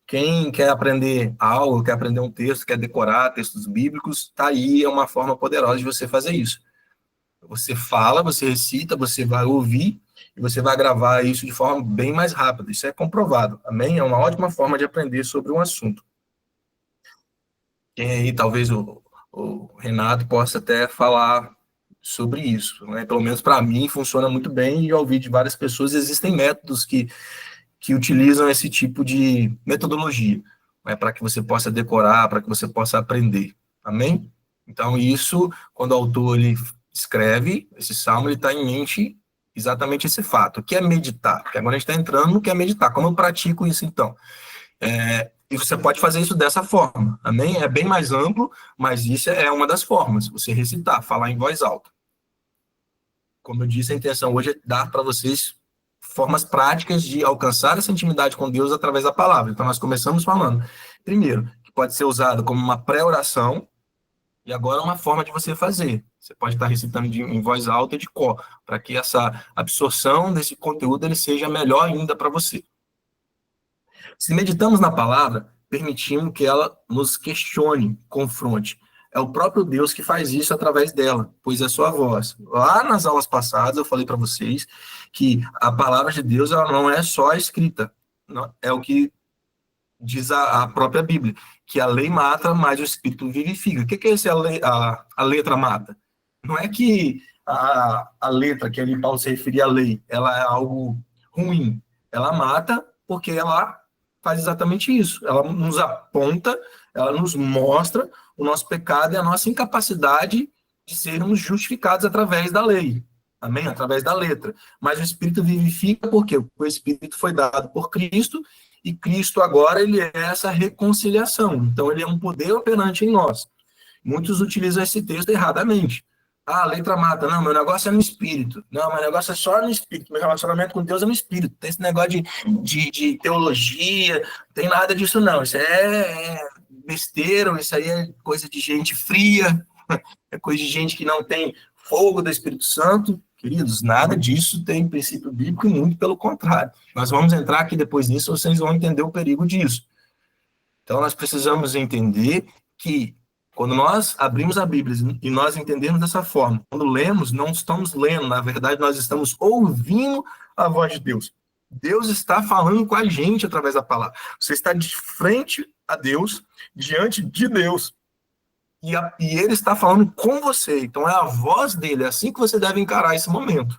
Quem quer aprender algo, quer aprender um texto, quer decorar textos bíblicos, tá aí, é uma forma poderosa de você fazer isso. Você fala, você recita, você vai ouvir, e você vai gravar isso de forma bem mais rápida. Isso é comprovado, amém? É uma ótima forma de aprender sobre um assunto. Quem aí, talvez o Renato possa até falar sobre isso, né? Pelo menos para mim funciona muito bem, e eu ouvi de várias pessoas, existem métodos que utilizam esse tipo de metodologia, né, para que você possa decorar, para que você possa aprender, amém? Então isso, quando o autor ele escreve esse salmo, ele está em mente exatamente esse fato, o que é meditar, porque agora a gente está entrando no que é meditar, como eu pratico isso então? E você pode fazer isso dessa forma, amém? É bem mais amplo, mas isso é uma das formas, você recitar, falar em voz alta. Como eu disse, a intenção hoje é dar para vocês formas práticas de alcançar essa intimidade com Deus através da palavra. Então, nós começamos falando, primeiro, que pode ser usado como uma pré-oração, e agora é uma forma de você fazer. Você pode estar recitando em voz alta e de cor, para que essa absorção desse conteúdo ele seja melhor ainda para você. Se meditamos na palavra, permitimos que ela nos questione, confronte. É o próprio Deus que faz isso através dela, pois é sua voz. Lá nas aulas passadas eu falei para vocês que a palavra de Deus ela não é só a escrita, é o que diz a própria Bíblia, que a lei mata, mas o Espírito vivifica. O que é esse a letra mata? Não é que a letra, que ali Paulo se referia à lei, ela é algo ruim. Ela mata porque ela faz exatamente isso. Ela nos aponta, ela nos mostra o nosso pecado e a nossa incapacidade de sermos justificados através da lei. Amém? Através da letra. Mas o Espírito vivifica porque o Espírito foi dado por Cristo e Cristo agora ele é essa reconciliação. Então ele é um poder operante em nós. Muitos utilizam esse texto erradamente. Ah, a letra mata. Não, meu negócio é no espírito. Não, meu negócio é só no espírito. Meu relacionamento com Deus é no espírito. Tem esse negócio de teologia, não tem nada disso não. Isso é besteira, isso aí é coisa de gente fria, é coisa de gente que não tem fogo do Espírito Santo. Queridos, nada disso tem princípio bíblico e muito pelo contrário. Nós vamos entrar aqui depois nisso, vocês vão entender o perigo disso. Então, nós precisamos entender que quando nós abrimos a Bíblia e nós entendemos dessa forma, quando lemos, não estamos lendo, na verdade, nós estamos ouvindo a voz de Deus. Deus está falando com a gente através da palavra. Você está de frente a Deus, diante de Deus, e ele está falando com você. Então, é a voz dele, é assim que você deve encarar esse momento.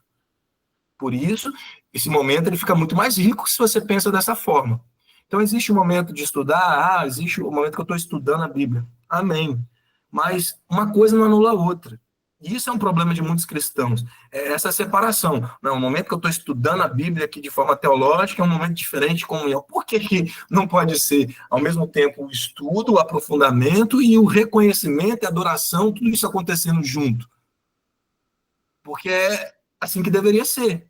Por isso, esse momento ele fica muito mais rico se você pensa dessa forma. Então, existe o momento de estudar, existe o momento que eu estou estudando a Bíblia. Amém. Mas uma coisa não anula a outra. E isso é um problema de muitos cristãos. É essa separação. Não, o momento que eu estou estudando a Bíblia aqui de forma teológica é um momento diferente de comunhão. Por que não pode ser, ao mesmo tempo, o estudo, o aprofundamento e o reconhecimento e adoração, tudo isso acontecendo junto? Porque é assim que deveria ser.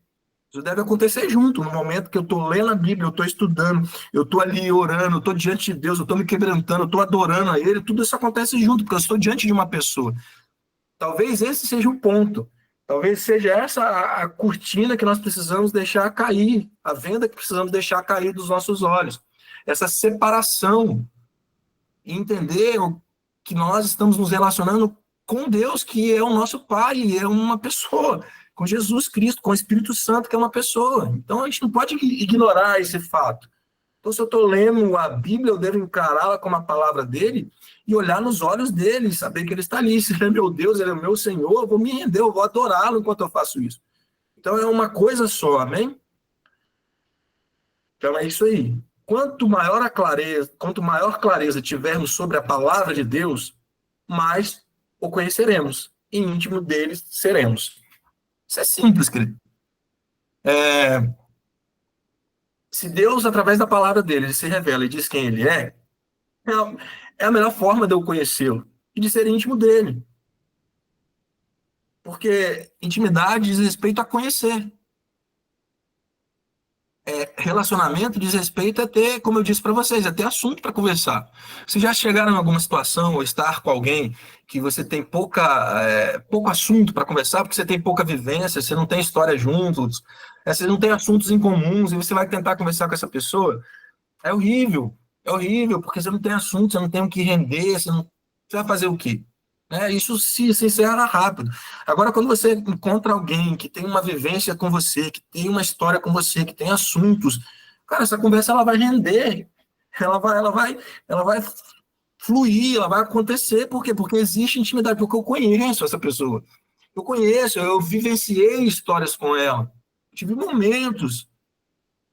Isso deve acontecer junto, no momento que eu estou lendo a Bíblia, eu estou estudando, eu estou ali orando, eu estou diante de Deus, eu estou me quebrantando, eu estou adorando a Ele, tudo isso acontece junto, porque eu estou diante de uma pessoa. Talvez esse seja o ponto, talvez seja essa a cortina que nós precisamos deixar cair, a venda que precisamos deixar cair dos nossos olhos. Essa separação, e entender que nós estamos nos relacionando com Deus, que é o nosso Pai, é uma pessoa, com Jesus Cristo, com o Espírito Santo, que é uma pessoa. Então, a gente não pode ignorar esse fato. Então, se eu estou lendo a Bíblia, eu devo encará-la como a palavra dele e olhar nos olhos dele, saber que ele está ali. Se ele é meu Deus, ele é meu Senhor, eu vou me render, eu vou adorá-lo enquanto eu faço isso. Então, é uma coisa só, amém? Então, é isso aí. Quanto maior clareza tivermos sobre a palavra de Deus, mais o conheceremos, e íntimo dele seremos. Isso é simples, querido. Se Deus, através da palavra dele, ele se revela e diz quem ele é a melhor forma de eu conhecê-lo e de ser íntimo dele. Porque intimidade diz respeito a conhecer. Relacionamento diz respeito a ter, como eu disse para vocês, a ter assunto para conversar. Vocês já chegaram em alguma situação ou estar com alguém que você tem pouco assunto para conversar, porque você tem pouca vivência, você não tem história juntos, você não tem assuntos em comuns, e você vai tentar conversar com essa pessoa? É horrível, porque você não tem assunto, você não tem o que render, você vai fazer o quê? Isso se encerra rápido. Agora, quando você encontra alguém que tem uma vivência com você, que tem uma história com você, que tem assuntos, cara, essa conversa ela vai render, ela vai fluir, ela vai acontecer. Por quê? Porque existe intimidade, porque eu conheço essa pessoa. Eu vivenciei histórias com ela, tive momentos.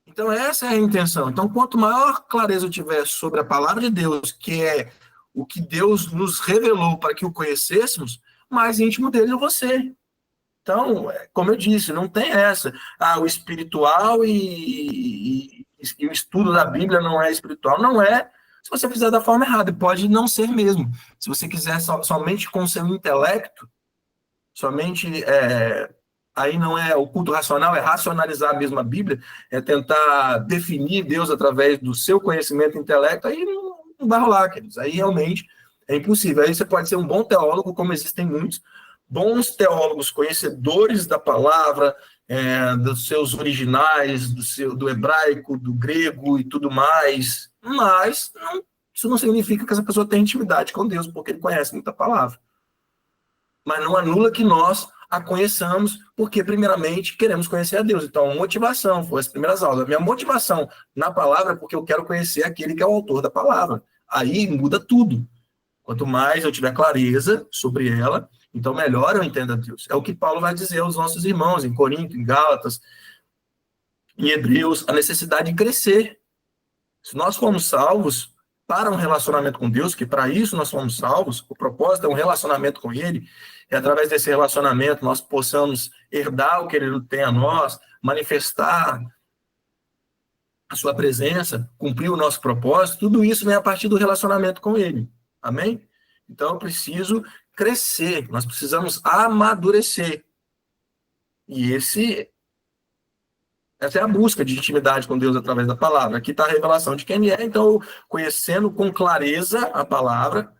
Então, essa é a intenção. Então, quanto maior clareza eu tiver sobre a palavra de Deus, que é o que Deus nos revelou para que o conhecêssemos, mais íntimo dele é você. Então, como eu disse, não tem essa. O espiritual e o estudo da Bíblia não é espiritual. Não é, se você fizer da forma errada. Pode não ser mesmo. Se você quiser somente com o seu intelecto, somente... aí não é o culto racional, é racionalizar mesmo a Bíblia, é tentar definir Deus através do seu conhecimento intelecto, aí não vai rolar, queridos. Aí realmente é impossível. Aí você pode ser um bom teólogo, como existem muitos bons teólogos, conhecedores da palavra, dos seus originais, do hebraico, do grego e tudo mais, mas Isso não significa que essa pessoa tem intimidade com Deus, porque ele conhece muita palavra. Mas não anula que nós a conheçamos, porque, primeiramente, queremos conhecer a Deus. Então, a motivação, foi as primeiras aulas. A minha motivação na palavra é porque eu quero conhecer aquele que é o autor da palavra. Aí muda tudo. Quanto mais eu tiver clareza sobre ela, então melhor eu entendo a Deus. É o que Paulo vai dizer aos nossos irmãos em Corinto, em Gálatas, em Hebreus, a necessidade de crescer. Se nós formos salvos para um relacionamento com Deus, que para isso nós fomos salvos, o propósito é um relacionamento com Ele, e através desse relacionamento nós possamos herdar o que Ele tem a nós, manifestar a sua presença, cumprir o nosso propósito, tudo isso vem a partir do relacionamento com Ele. Amém? Então eu preciso crescer, nós precisamos amadurecer. E essa é a busca de intimidade com Deus através da palavra. Aqui está a revelação de quem Ele é, então, conhecendo com clareza a palavra,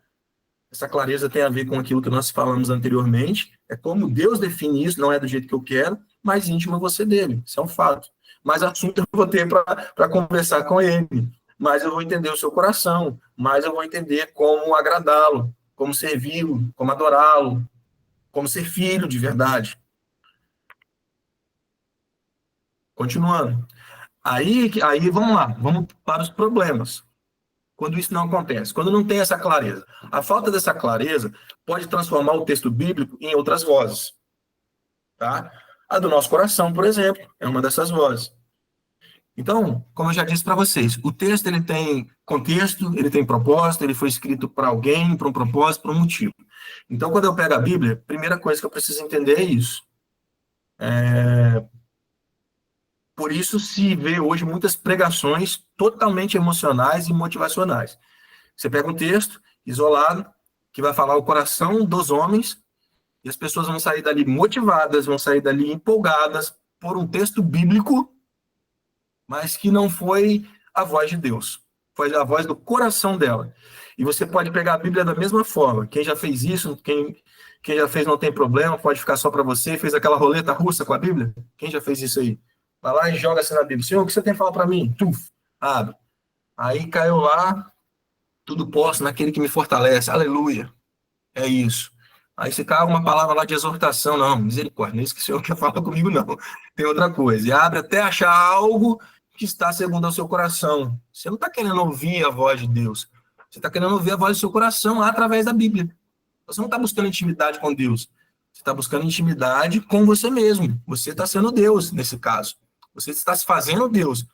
essa clareza tem a ver com aquilo que nós falamos anteriormente, é como Deus define isso, não é do jeito que eu quero, mas íntimo eu vou ser dele, isso é um fato. Mais assunto eu vou ter para conversar com Ele, mais eu vou entender o seu coração, mais eu vou entender como agradá-lo, como servi-lo, como adorá-lo, como ser filho de verdade. Continuando. Aí vamos lá, vamos para os problemas. Quando isso não acontece, quando não tem essa clareza. A falta dessa clareza pode transformar o texto bíblico em outras vozes. Tá? A do nosso coração, por exemplo, é uma dessas vozes. Então, como eu já disse para vocês, o texto ele tem contexto, ele tem propósito, ele foi escrito para alguém, para um propósito, para um motivo. Então, quando eu pego a Bíblia, a primeira coisa que eu preciso entender é isso. Por isso se vê hoje muitas pregações totalmente emocionais e motivacionais. Você pega um texto isolado, que vai falar o coração dos homens, e as pessoas vão sair dali motivadas, vão sair dali empolgadas por um texto bíblico, mas que não foi a voz de Deus. Foi a voz do coração dela. E você pode pegar a Bíblia da mesma forma. Quem já fez isso, quem já fez não tem problema, pode ficar só para você. Fez aquela roleta russa com a Bíblia? Quem já fez isso aí? Vai lá e joga assim na Bíblia. Senhor, o que você tem a falar para mim? Tuf, abre. Aí caiu lá, tudo posso naquele que me fortalece. Aleluia. É isso. Aí se cai uma palavra lá de exortação, não, misericórdia, não é isso que o Senhor quer falar comigo, não. Tem outra coisa. E abre até achar algo que está segundo ao seu coração. Você não está querendo ouvir a voz de Deus. Você está querendo ouvir a voz do seu coração através da Bíblia. Você não está buscando intimidade com Deus. Você está buscando intimidade com você mesmo. Você está sendo Deus, nesse caso. Você está se fazendo Deus.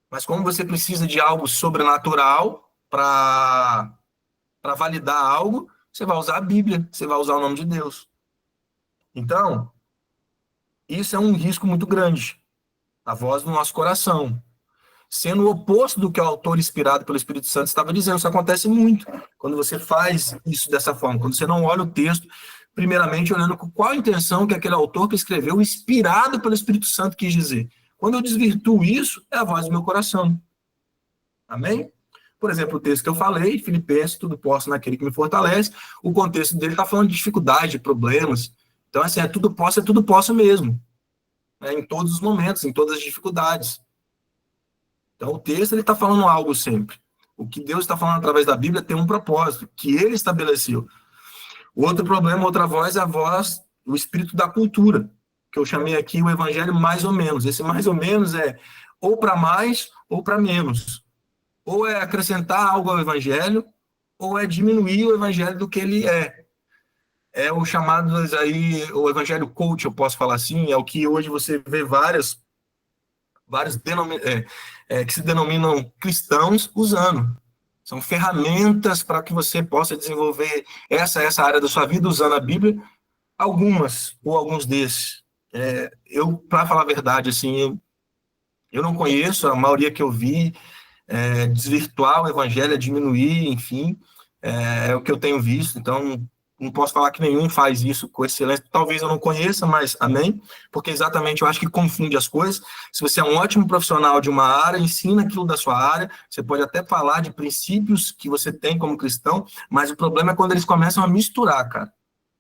Mas como você precisa de algo sobrenatural para validar algo, você vai usar a Bíblia, você vai usar o nome de Deus. Então, isso é um risco muito grande. A voz do nosso coração. Sendo o oposto do que o autor inspirado pelo Espírito Santo estava dizendo. Isso acontece muito quando você faz isso dessa forma. Quando você não olha o texto, primeiramente olhando com qual a intenção que aquele autor que escreveu, inspirado pelo Espírito Santo, quis dizer. Quando eu desvirtuo isso, é a voz do meu coração. Amém? Por exemplo, o texto que eu falei, Filipenses, tudo posso naquele que me fortalece, o contexto dele está falando de dificuldade, de problemas. Então, assim, é tudo posso mesmo. Em todos os momentos, em todas as dificuldades. Então, o texto está falando algo sempre. O que Deus está falando através da Bíblia tem um propósito, que Ele estabeleceu. O outro problema, outra voz, é a voz, o espírito da cultura, que eu chamei aqui o evangelho mais ou menos. Esse mais ou menos é ou para mais ou para menos. Ou é acrescentar algo ao evangelho, ou é diminuir o evangelho do que ele é. É o chamado aí, o evangelho coach, eu posso falar assim, é o que hoje você vê vários que se denominam cristãos usando. São ferramentas para que você possa desenvolver essa área da sua vida usando a Bíblia, algumas ou alguns desses. Para falar a verdade, assim, eu não conheço, a maioria que eu vi desvirtuar o evangelho, diminuir, enfim, é o que eu tenho visto, então não posso falar que nenhum faz isso com excelência. Talvez eu não conheça, mas amém. Porque exatamente eu acho que confunde as coisas. Se você é um ótimo profissional de uma área, ensina aquilo da sua área. Você pode até falar de princípios que você tem como cristão, mas o problema é quando eles começam a misturar, cara.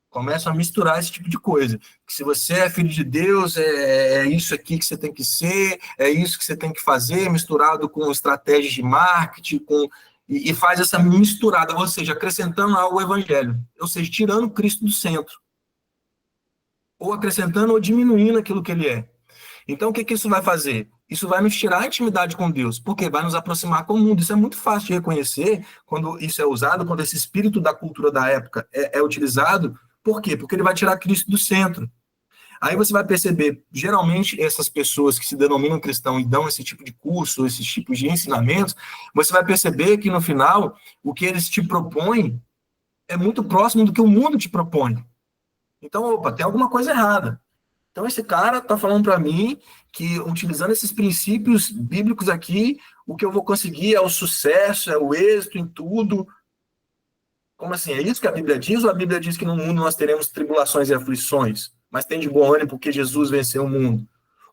Começam a misturar esse tipo de coisa. Que se você é filho de Deus, é isso aqui que você tem que ser, é isso que você tem que fazer, misturado com estratégias de marketing, com... e faz essa misturada, ou seja, acrescentando ao evangelho, ou seja, tirando Cristo do centro, ou acrescentando ou diminuindo aquilo que ele é. Então, o que que isso vai fazer? Isso vai nos tirar a intimidade com Deus, porque vai nos aproximar com o mundo. Isso é muito fácil de reconhecer quando isso é usado, quando esse espírito da cultura da época é utilizado. Por quê? Porque ele vai tirar Cristo do centro. Aí você vai perceber, geralmente, essas pessoas que se denominam cristão e dão esse tipo de curso, esses tipos de ensinamentos, você vai perceber que, no final, o que eles te propõem é muito próximo do que o mundo te propõe. Então, opa, tem alguma coisa errada. Então, esse cara está falando para mim que, utilizando esses princípios bíblicos aqui, o que eu vou conseguir é o sucesso, é o êxito em tudo. Como assim? É isso que a Bíblia diz? Ou a Bíblia diz que no mundo nós teremos tribulações e aflições? Mas tem de bom ânimo porque Jesus venceu o mundo.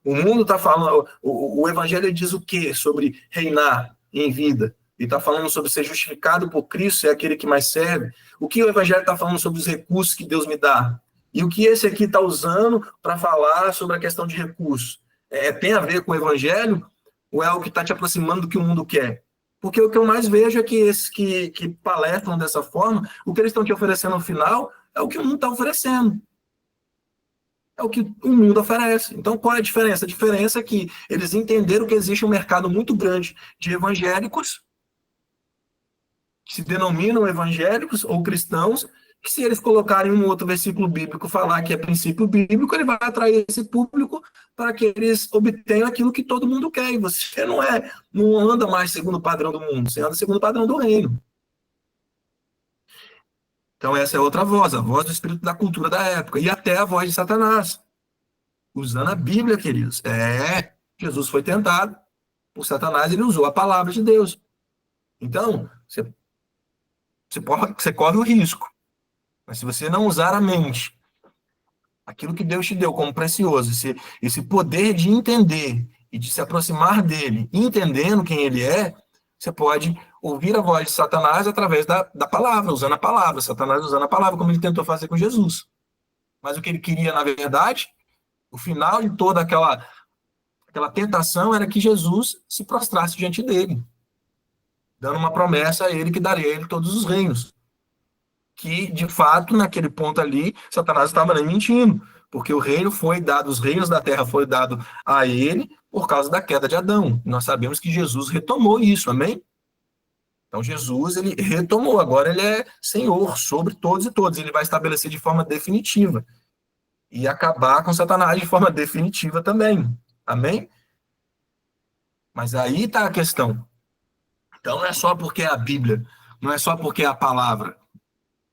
O mundo está falando... O Evangelho diz o quê? Sobre reinar em vida. Ele está falando sobre ser justificado por Cristo, ser aquele que mais serve. O que o Evangelho está falando sobre os recursos que Deus me dá? E o que esse aqui está usando para falar sobre a questão de recursos? Tem a ver com o Evangelho ou é algo que está te aproximando do que o mundo quer? Porque o que eu mais vejo é que esses que palestram dessa forma, o que eles estão te oferecendo no final é o que o mundo está oferecendo. É o que o mundo oferece. Então, qual é a diferença? A diferença é que eles entenderam que existe um mercado muito grande de evangélicos, que se denominam evangélicos ou cristãos, que se eles colocarem um outro versículo bíblico, falar que é princípio bíblico, ele vai atrair esse público para que eles obtenham aquilo que todo mundo quer. E você não anda mais segundo o padrão do mundo, você anda segundo o padrão do reino. Então essa é outra voz, a voz do espírito da cultura da época, e até a voz de Satanás, usando a Bíblia, queridos. Jesus foi tentado por Satanás, ele usou a palavra de Deus. Então, você corre o risco. Mas se você não usar a mente, aquilo que Deus te deu como precioso, esse poder de entender e de se aproximar dele, entendendo quem ele é, você pode ouvir a voz de Satanás através da palavra, usando a palavra, Satanás usando a palavra, como ele tentou fazer com Jesus. Mas o que ele queria, na verdade, o final de toda aquela tentação era que Jesus se prostrasse diante dele, dando uma promessa a ele que daria a ele todos os reinos. Que, de fato, naquele ponto ali, Satanás estava nem mentindo, porque os reinos da terra foram dados a ele por causa da queda de Adão. Nós sabemos que Jesus retomou isso, amém? Então, Jesus, ele retomou, agora ele é Senhor sobre todos e todos, ele vai estabelecer de forma definitiva e acabar com Satanás de forma definitiva também, amém? Mas aí está a questão. Então, não é só porque é a Bíblia, não é só porque é a palavra.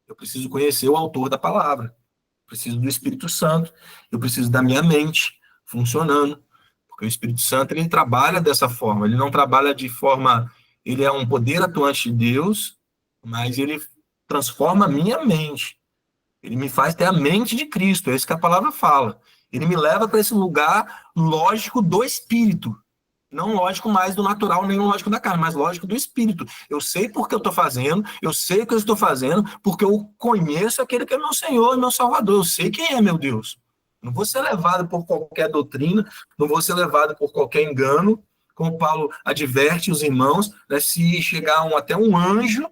Eu preciso conhecer o autor da palavra. Eu preciso do Espírito Santo. Eu preciso da minha mente funcionando. Porque o Espírito Santo, ele trabalha dessa forma. Ele não trabalha de forma... Ele é um poder atuante de Deus, mas ele transforma a minha mente. Ele me faz ter a mente de Cristo. É isso que a palavra fala. Ele me leva para esse lugar lógico do Espírito. Não lógico mais do natural, nem lógico da carne, mas lógico do espírito. Eu sei por que eu estou fazendo, eu sei o que eu estou fazendo, porque eu conheço aquele que é meu Senhor e meu Salvador. Eu sei quem é meu Deus. Não vou ser levado por qualquer doutrina, não vou ser levado por qualquer engano, como Paulo adverte os irmãos, né, se chegar até um anjo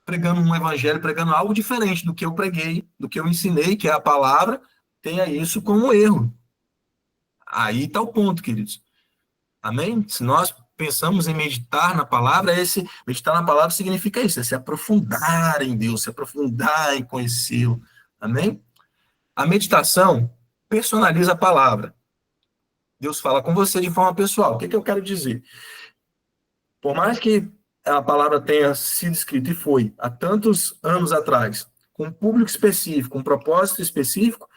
pregando um evangelho, pregando algo diferente do que eu preguei, do que eu ensinei, que é a palavra, tenha isso como erro. Aí está o ponto, queridos. Amém? Se nós pensamos em meditar na palavra, meditar na palavra significa isso, é se aprofundar em Deus, se aprofundar em conhecê-lo. Amém? A meditação personaliza a palavra. Deus fala com você de forma pessoal. O que eu quero dizer? Por mais que a palavra tenha sido escrita e foi há tantos anos atrás, com um público específico, um propósito específico,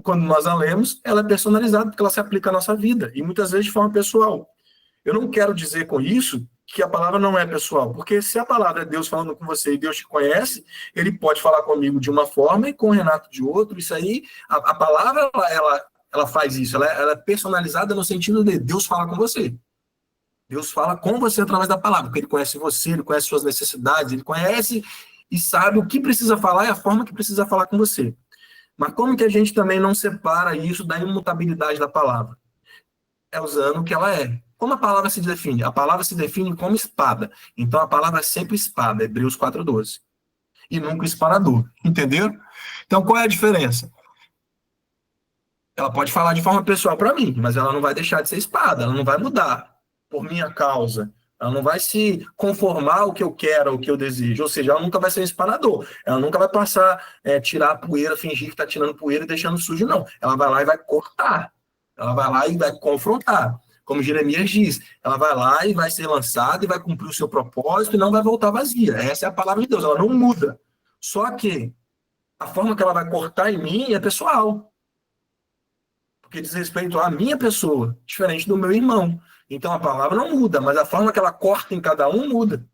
quando nós a lemos, ela é personalizada porque ela se aplica à nossa vida, e muitas vezes de forma pessoal. Eu não quero dizer com isso que a palavra não é pessoal, porque se a palavra é Deus falando com você e Deus te conhece, ele pode falar comigo de uma forma e com o Renato de outra. Isso aí, a palavra, ela faz isso, ela é personalizada no sentido de Deus falar com você. Deus fala com você através da palavra, porque ele conhece você, ele conhece suas necessidades, ele conhece e sabe o que precisa falar e a forma que precisa falar com você. Mas como que a gente também não separa isso da imutabilidade da palavra? É usando o que ela é. Como a palavra se define? A palavra se define como espada. Então, a palavra é sempre espada, Hebreus 4:12. E nunca espadador, entendeu? Então, qual é a diferença? Ela pode falar de forma pessoal para mim, mas ela não vai deixar de ser espada, ela não vai mudar por minha causa. Ela não vai se conformar ao que eu quero, ao que eu desejo. Ou seja, ela nunca vai ser um espanador. Ela nunca vai passar, tirar a poeira, fingir que está tirando poeira e deixando sujo, não. Ela vai lá e vai cortar. Ela vai lá e vai confrontar. Como Jeremias diz, ela vai lá e vai ser lançada e vai cumprir o seu propósito e não vai voltar vazia. Essa é a palavra de Deus, ela não muda. Só que a forma que ela vai cortar em mim é pessoal. Porque diz respeito à minha pessoa, diferente do meu irmão. Então a palavra não muda, mas a forma que ela corta em cada um muda.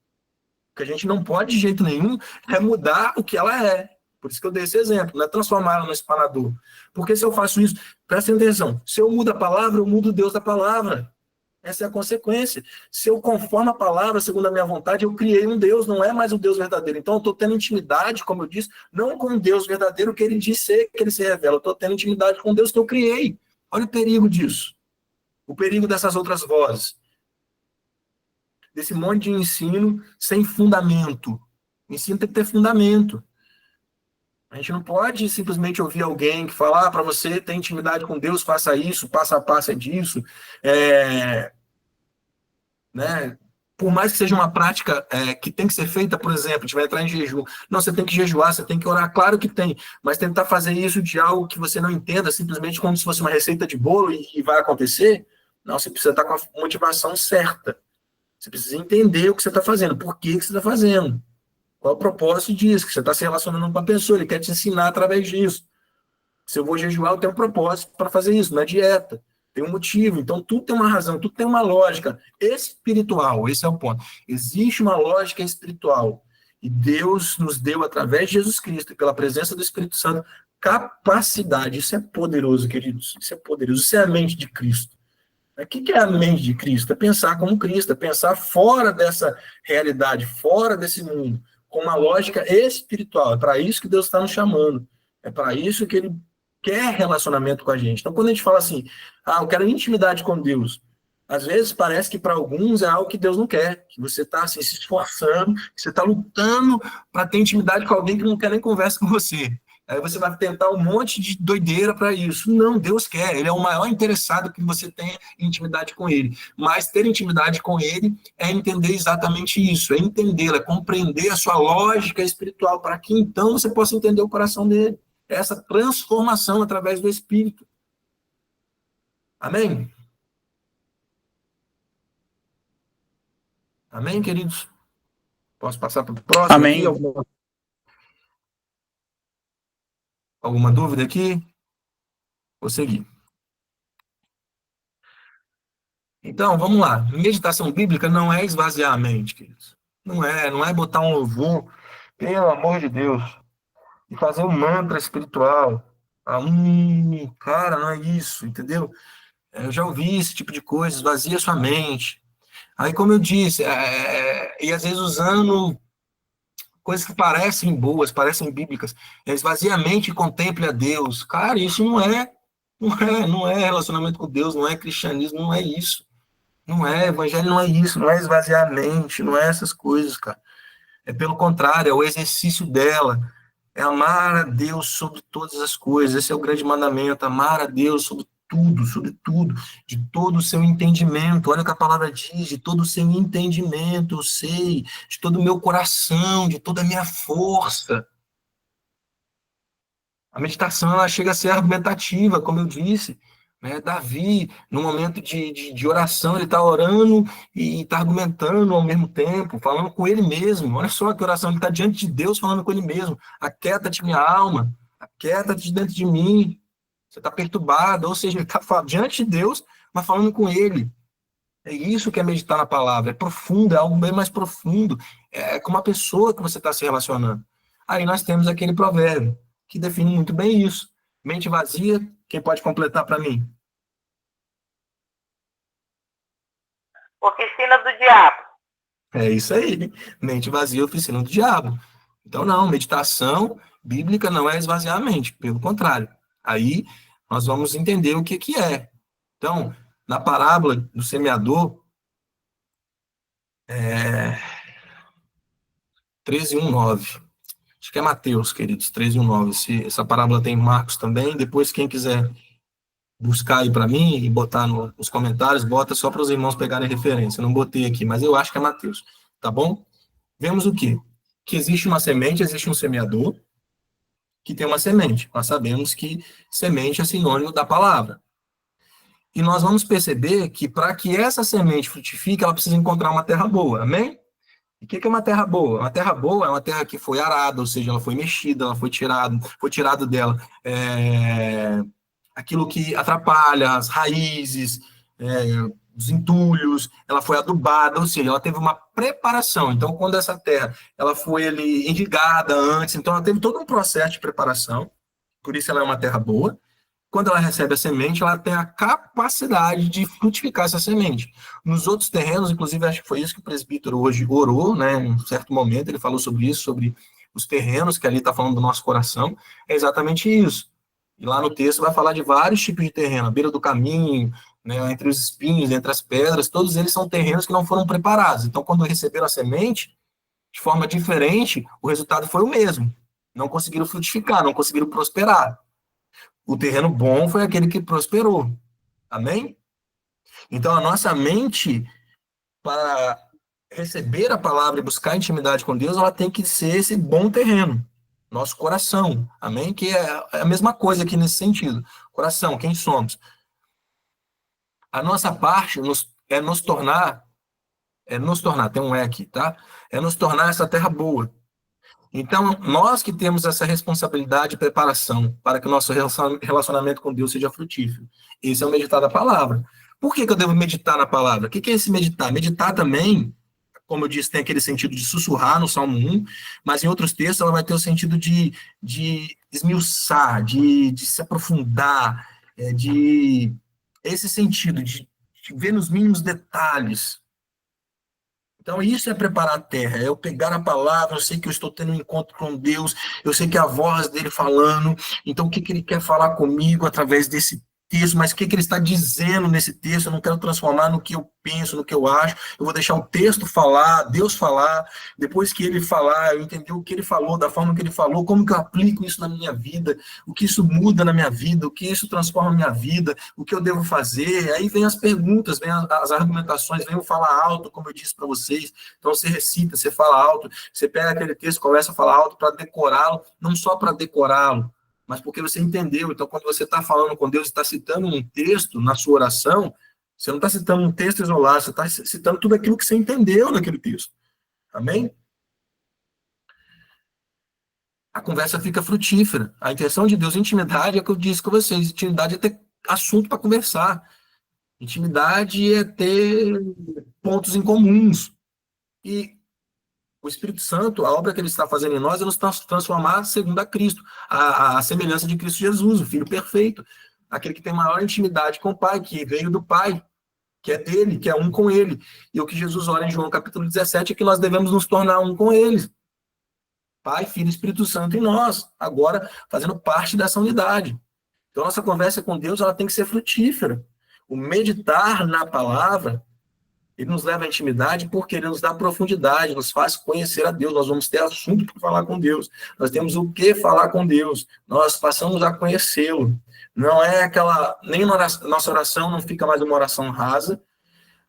O que a gente não pode de jeito nenhum é mudar o que ela é. Por isso que eu dei esse exemplo, não é transformar ela no espanador. Porque se eu faço isso, presta atenção, se eu mudo a palavra, eu mudo o Deus da palavra. Essa é a consequência. Se eu conformo a palavra segundo a minha vontade, eu criei um Deus, não é mais o Deus verdadeiro. Então eu estou tendo intimidade, como eu disse, não com o Deus verdadeiro que ele diz ser, que ele se revela. Eu estou tendo intimidade com o Deus que eu criei. Olha o perigo disso. O perigo dessas outras vozes. Desse monte de ensino sem fundamento. O ensino tem que ter fundamento. A gente não pode simplesmente ouvir alguém que fala, para você ter intimidade com Deus, faça isso, passo a passo é disso. Né? Por mais que seja uma prática que tem que ser feita, por exemplo, a gente vai entrar em jejum. Não, você tem que jejuar, você tem que orar, claro que tem, mas tentar fazer isso de algo que você não entenda, simplesmente como se fosse uma receita de bolo e vai acontecer, não, você precisa estar com a motivação certa. Você precisa entender o que você está fazendo, por que você está fazendo. Qual é o propósito disso? Que você está se relacionando com uma pessoa, ele quer te ensinar através disso. Se eu vou jejuar, eu tenho um propósito para fazer isso, não é dieta. Tem um motivo, então tudo tem uma razão, tudo tem uma lógica espiritual, esse é o ponto. Existe uma lógica espiritual, e Deus nos deu, através de Jesus Cristo, e pela presença do Espírito Santo, capacidade, isso é poderoso, queridos, isso é poderoso, isso é a mente de Cristo. O que é a mente de Cristo? É pensar como Cristo, é pensar fora dessa realidade, fora desse mundo, com uma lógica espiritual, é para isso que Deus está nos chamando, é para isso que Ele quer relacionamento com a gente. Então, quando a gente fala assim, eu quero intimidade com Deus, às vezes parece que para alguns é algo que Deus não quer, que você está assim, se esforçando, que você está lutando para ter intimidade com alguém que não quer nem conversa com você. Aí você vai tentar um monte de doideira para isso. Não, Deus quer, Ele é o maior interessado que você tenha intimidade com Ele. Mas ter intimidade com Ele é entender exatamente isso, é entendê-lo, é compreender a sua lógica espiritual, para que então você possa entender o coração dele. Essa transformação através do Espírito. Amém? Amém, queridos? Posso passar para o próximo? Amém. Aqui? Alguma dúvida aqui? Vou seguir. Então, vamos lá. Meditação bíblica não é esvaziar a mente, queridos. Não é botar um louvor, pelo amor de Deus, e fazer um mantra espiritual. Cara, não é isso, entendeu? Eu já ouvi esse tipo de coisa, esvazia sua mente. Aí, como eu disse, e às vezes usando coisas que parecem boas, parecem bíblicas, esvazia a mente e contemple a Deus. Cara, isso não é relacionamento com Deus, não é cristianismo, não é isso. Não é, evangelho não é isso, não é esvaziar a mente, não é essas coisas, cara. É pelo contrário, é o exercício dela. É amar a Deus sobre todas as coisas. Esse é o grande mandamento, amar a Deus sobre tudo, de todo o seu entendimento. Olha o que a palavra diz, de todo o seu entendimento, eu sei, de todo o meu coração, de toda a minha força. A meditação, ela chega a ser argumentativa, como eu disse. Né? Davi, no momento de oração, ele está orando e está argumentando ao mesmo tempo, falando com ele mesmo. Olha só que oração, ele está diante de Deus falando com ele mesmo. Aquieta-te minha alma, aquieta-te dentro de mim. Você está perturbado, ou seja, ele está diante de Deus, mas falando com ele. É isso que é meditar na palavra, é profundo, é algo bem mais profundo. É com uma pessoa que você está se relacionando. Aí nós temos aquele provérbio, que define muito bem isso. Mente vazia, quem pode completar para mim? Oficina do diabo. É isso aí. Mente vazia, oficina do diabo. Então, não, meditação bíblica não é esvaziar a mente, pelo contrário. Aí nós vamos entender o que é. Então, Na parábola do semeador, 13:1-9. Acho que é Mateus, queridos, 13:1-9. Essa parábola tem em Marcos também. Depois, quem quiser buscar aí para mim e botar nos comentários, bota só para os irmãos pegarem referência. Eu não botei aqui, mas eu acho que é Mateus. Tá bom? Vemos o quê? Que existe uma semente, existe um semeador que tem uma semente. Nós sabemos que semente é sinônimo da palavra. E nós vamos perceber que para que essa semente frutifique, ela precisa encontrar uma terra boa. Amém? E o que é uma terra boa? Uma terra boa é uma terra que foi arada, ou seja, ela foi mexida, ela foi tirado dela aquilo que atrapalha, as raízes, os entulhos, ela foi adubada, ou seja, ela teve uma preparação. Então, quando essa terra ela foi irrigada antes, então ela teve todo um processo de preparação, por isso ela é uma terra boa. Quando ela recebe a semente, ela tem a capacidade de frutificar essa semente. Nos outros terrenos, inclusive, acho que foi isso que o presbítero hoje orou, né? Em um certo momento, ele falou sobre isso, sobre os terrenos, que ali está falando do nosso coração. É exatamente isso. E lá no texto vai falar de vários tipos de terreno, à beira do caminho, né, entre os espinhos, entre as pedras, todos eles são terrenos que não foram preparados. Então, quando receberam a semente, de forma diferente, o resultado foi o mesmo. Não conseguiram frutificar, não conseguiram prosperar. O terreno bom foi aquele que prosperou. Amém? Então, a nossa mente, para receber a palavra e buscar intimidade com Deus, ela tem que ser esse bom terreno. Nosso coração. Amém? Que é a mesma coisa aqui nesse sentido. Coração, quem somos? A nossa parte é nos tornar, tem um aqui, tá? É nos tornar essa terra boa. Então, nós que temos essa responsabilidade e preparação para que o nosso relacionamento com Deus seja frutífero. Esse é o meditar da palavra. Por que eu devo meditar na palavra? O que é esse meditar? Meditar também, como eu disse, tem aquele sentido de sussurrar no Salmo 1, mas em outros textos ela vai ter o sentido de esmiuçar, de se aprofundar, de esse sentido de ver nos mínimos detalhes. Então, isso é preparar a terra, é eu pegar a palavra, eu sei que eu estou tendo um encontro com Deus, eu sei que é a voz dele falando, então o que ele quer falar comigo através desse texto, mas o que ele está dizendo nesse texto, eu não quero transformar no que eu penso, no que eu acho, eu vou deixar o texto falar, Deus falar, depois que ele falar, eu entender o que ele falou, da forma que ele falou, como que eu aplico isso na minha vida, o que isso muda na minha vida, o que isso transforma na minha vida, o que eu devo fazer, aí vem as perguntas, vem as argumentações, vem o falar alto, como eu disse para vocês, então você recita, você fala alto, você pega aquele texto, começa a falar alto para decorá-lo, não só para decorá-lo, mas porque você entendeu. Então, quando você está falando com Deus, está citando um texto na sua oração, você não está citando um texto isolado, você está citando tudo aquilo que você entendeu naquele texto. Amém? A conversa fica frutífera. A intenção de Deus, intimidade, é o que eu disse com vocês. Intimidade é ter assunto para conversar. Intimidade é ter pontos em comuns. E o Espírito Santo, a obra que ele está fazendo em nós é nos transformar segundo a Cristo, a semelhança de Cristo Jesus, o Filho perfeito, aquele que tem maior intimidade com o Pai, que veio do Pai, que é dele, que é um com ele. E o que Jesus ora em João capítulo 17 é que nós devemos nos tornar um com ele. Pai, Filho e Espírito Santo em nós, agora fazendo parte dessa unidade. Então, nossa conversa com Deus ela tem que ser frutífera. O meditar na palavra, ele nos leva à intimidade porque ele nos dá profundidade, nos faz conhecer a Deus. Nós vamos ter assunto para falar com Deus. Nós temos o que falar com Deus. Nós passamos a conhecê-lo. Não é aquela... Nem nossa oração não fica mais uma oração rasa.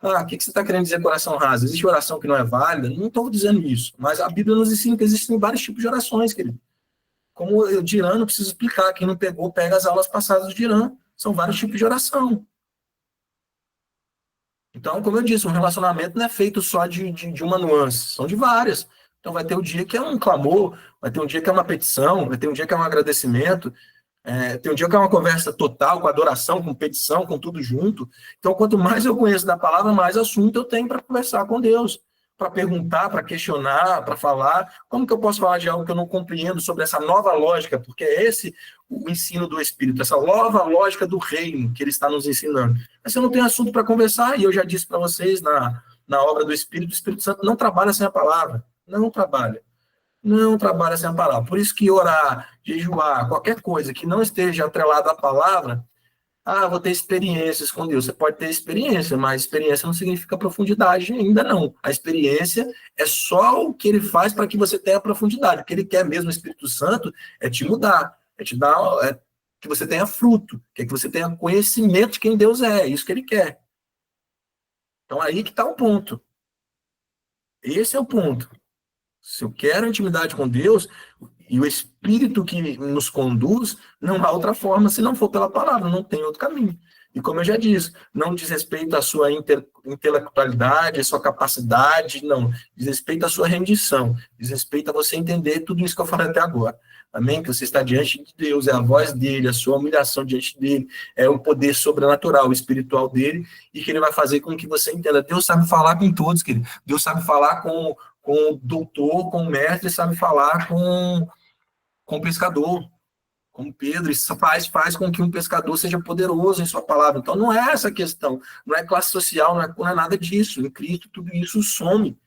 O que você está querendo dizer com oração rasa? Existe oração que não é válida? Não estou dizendo isso. Mas a Bíblia nos ensina que existem vários tipos de orações, querido. Como o Dirã, não preciso explicar. Quem não pegou, pega as aulas passadas do Dirã. São vários tipos de oração. Então, como eu disse, um relacionamento não é feito só de uma nuance, são de várias. Então, vai ter um dia que é um clamor, vai ter um dia que é uma petição, vai ter um dia que é um agradecimento, tem um dia que é uma conversa total, com adoração, com petição, com tudo junto. Então, quanto mais eu conheço da palavra, mais assunto eu tenho para conversar com Deus, para perguntar, para questionar, para falar. Como que eu posso falar de algo que eu não compreendo sobre essa nova lógica? Porque é esse o ensino do Espírito, essa nova lógica do reino que ele está nos ensinando. Mas você não tem assunto para conversar, e eu já disse para vocês na obra do Espírito, o Espírito Santo não trabalha sem a palavra. Não trabalha. Não trabalha sem a palavra. Por isso que orar, jejuar, qualquer coisa que não esteja atrelada à palavra, Ah, vou ter experiências com Deus. Você pode ter experiência, mas experiência não significa profundidade ainda não. A experiência é só o que ele faz para que você tenha profundidade. O que ele quer mesmo, o Espírito Santo, é te mudar, é te dar, que você tenha fruto, que você tenha conhecimento de quem Deus é isso que ele quer. Então aí que está o ponto. Esse é o ponto. Se eu quero intimidade com Deus, e o Espírito que nos conduz, não há outra forma se não for pela palavra, não tem outro caminho. E como eu já disse, não diz respeito à sua intelectualidade, à sua capacidade, não. Diz respeito à sua rendição, diz respeito a você entender tudo isso que eu falei até agora. Amém? Que você está diante de Deus, é a voz dele, a sua humilhação diante dele, é o poder sobrenatural, espiritual dele, e que ele vai fazer com que você entenda. Deus sabe falar com todos, querido. Deus sabe falar com o doutor, com o mestre, sabe falar com o pescador, como Pedro, isso faz com que um pescador seja poderoso em sua palavra. Então não é essa a questão, não é classe social, não é nada disso. Em Cristo tudo isso some.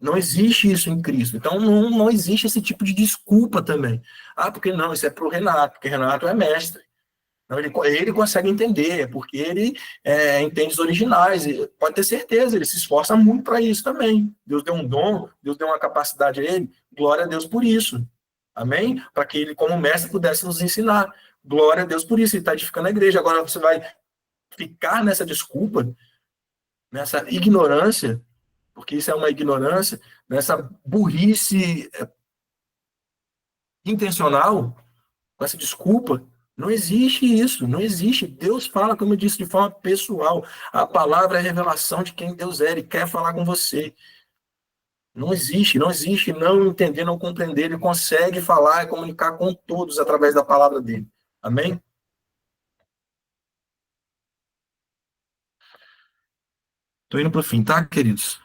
Não existe isso em Cristo. Então não existe esse tipo de desculpa também. Ah, porque não, isso é para o Renato, porque Renato é mestre. Não, ele consegue entender, porque ele entende os originais. Pode ter certeza, ele se esforça muito para isso também. Deus deu um dom, Deus deu uma capacidade a ele. Glória a Deus por isso. Amém? Para que ele, como mestre, pudesse nos ensinar. Glória a Deus por isso. Ele está edificando a igreja. Agora você vai ficar nessa desculpa, nessa ignorância, porque isso é uma ignorância, nessa burrice intencional, com essa desculpa. Não existe isso, não existe. Deus fala, como eu disse, de forma pessoal. A palavra é a revelação de quem Deus é, ele quer falar com você. Não existe não entender, não compreender. Ele consegue falar e comunicar com todos através da palavra dele. Amém? Estou indo para o fim, tá, queridos?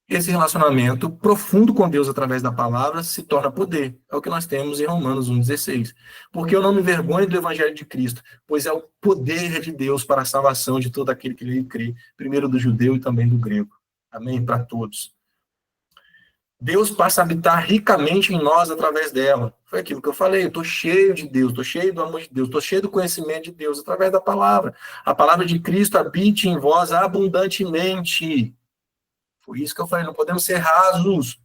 Esse relacionamento profundo com Deus através da palavra se torna poder. É o que nós temos em Romanos 1,16. Porque eu não me envergonho do evangelho de Cristo, pois é o poder de Deus para a salvação de todo aquele que nele crê, primeiro do judeu e também do grego. Amém? Para todos. Deus passa a habitar ricamente em nós através dela. Foi aquilo que eu falei, eu estou cheio de Deus, estou cheio do amor de Deus, estou cheio do conhecimento de Deus através da palavra. A palavra de Cristo habite em vós abundantemente. Por isso que eu falei, não podemos ser rasos.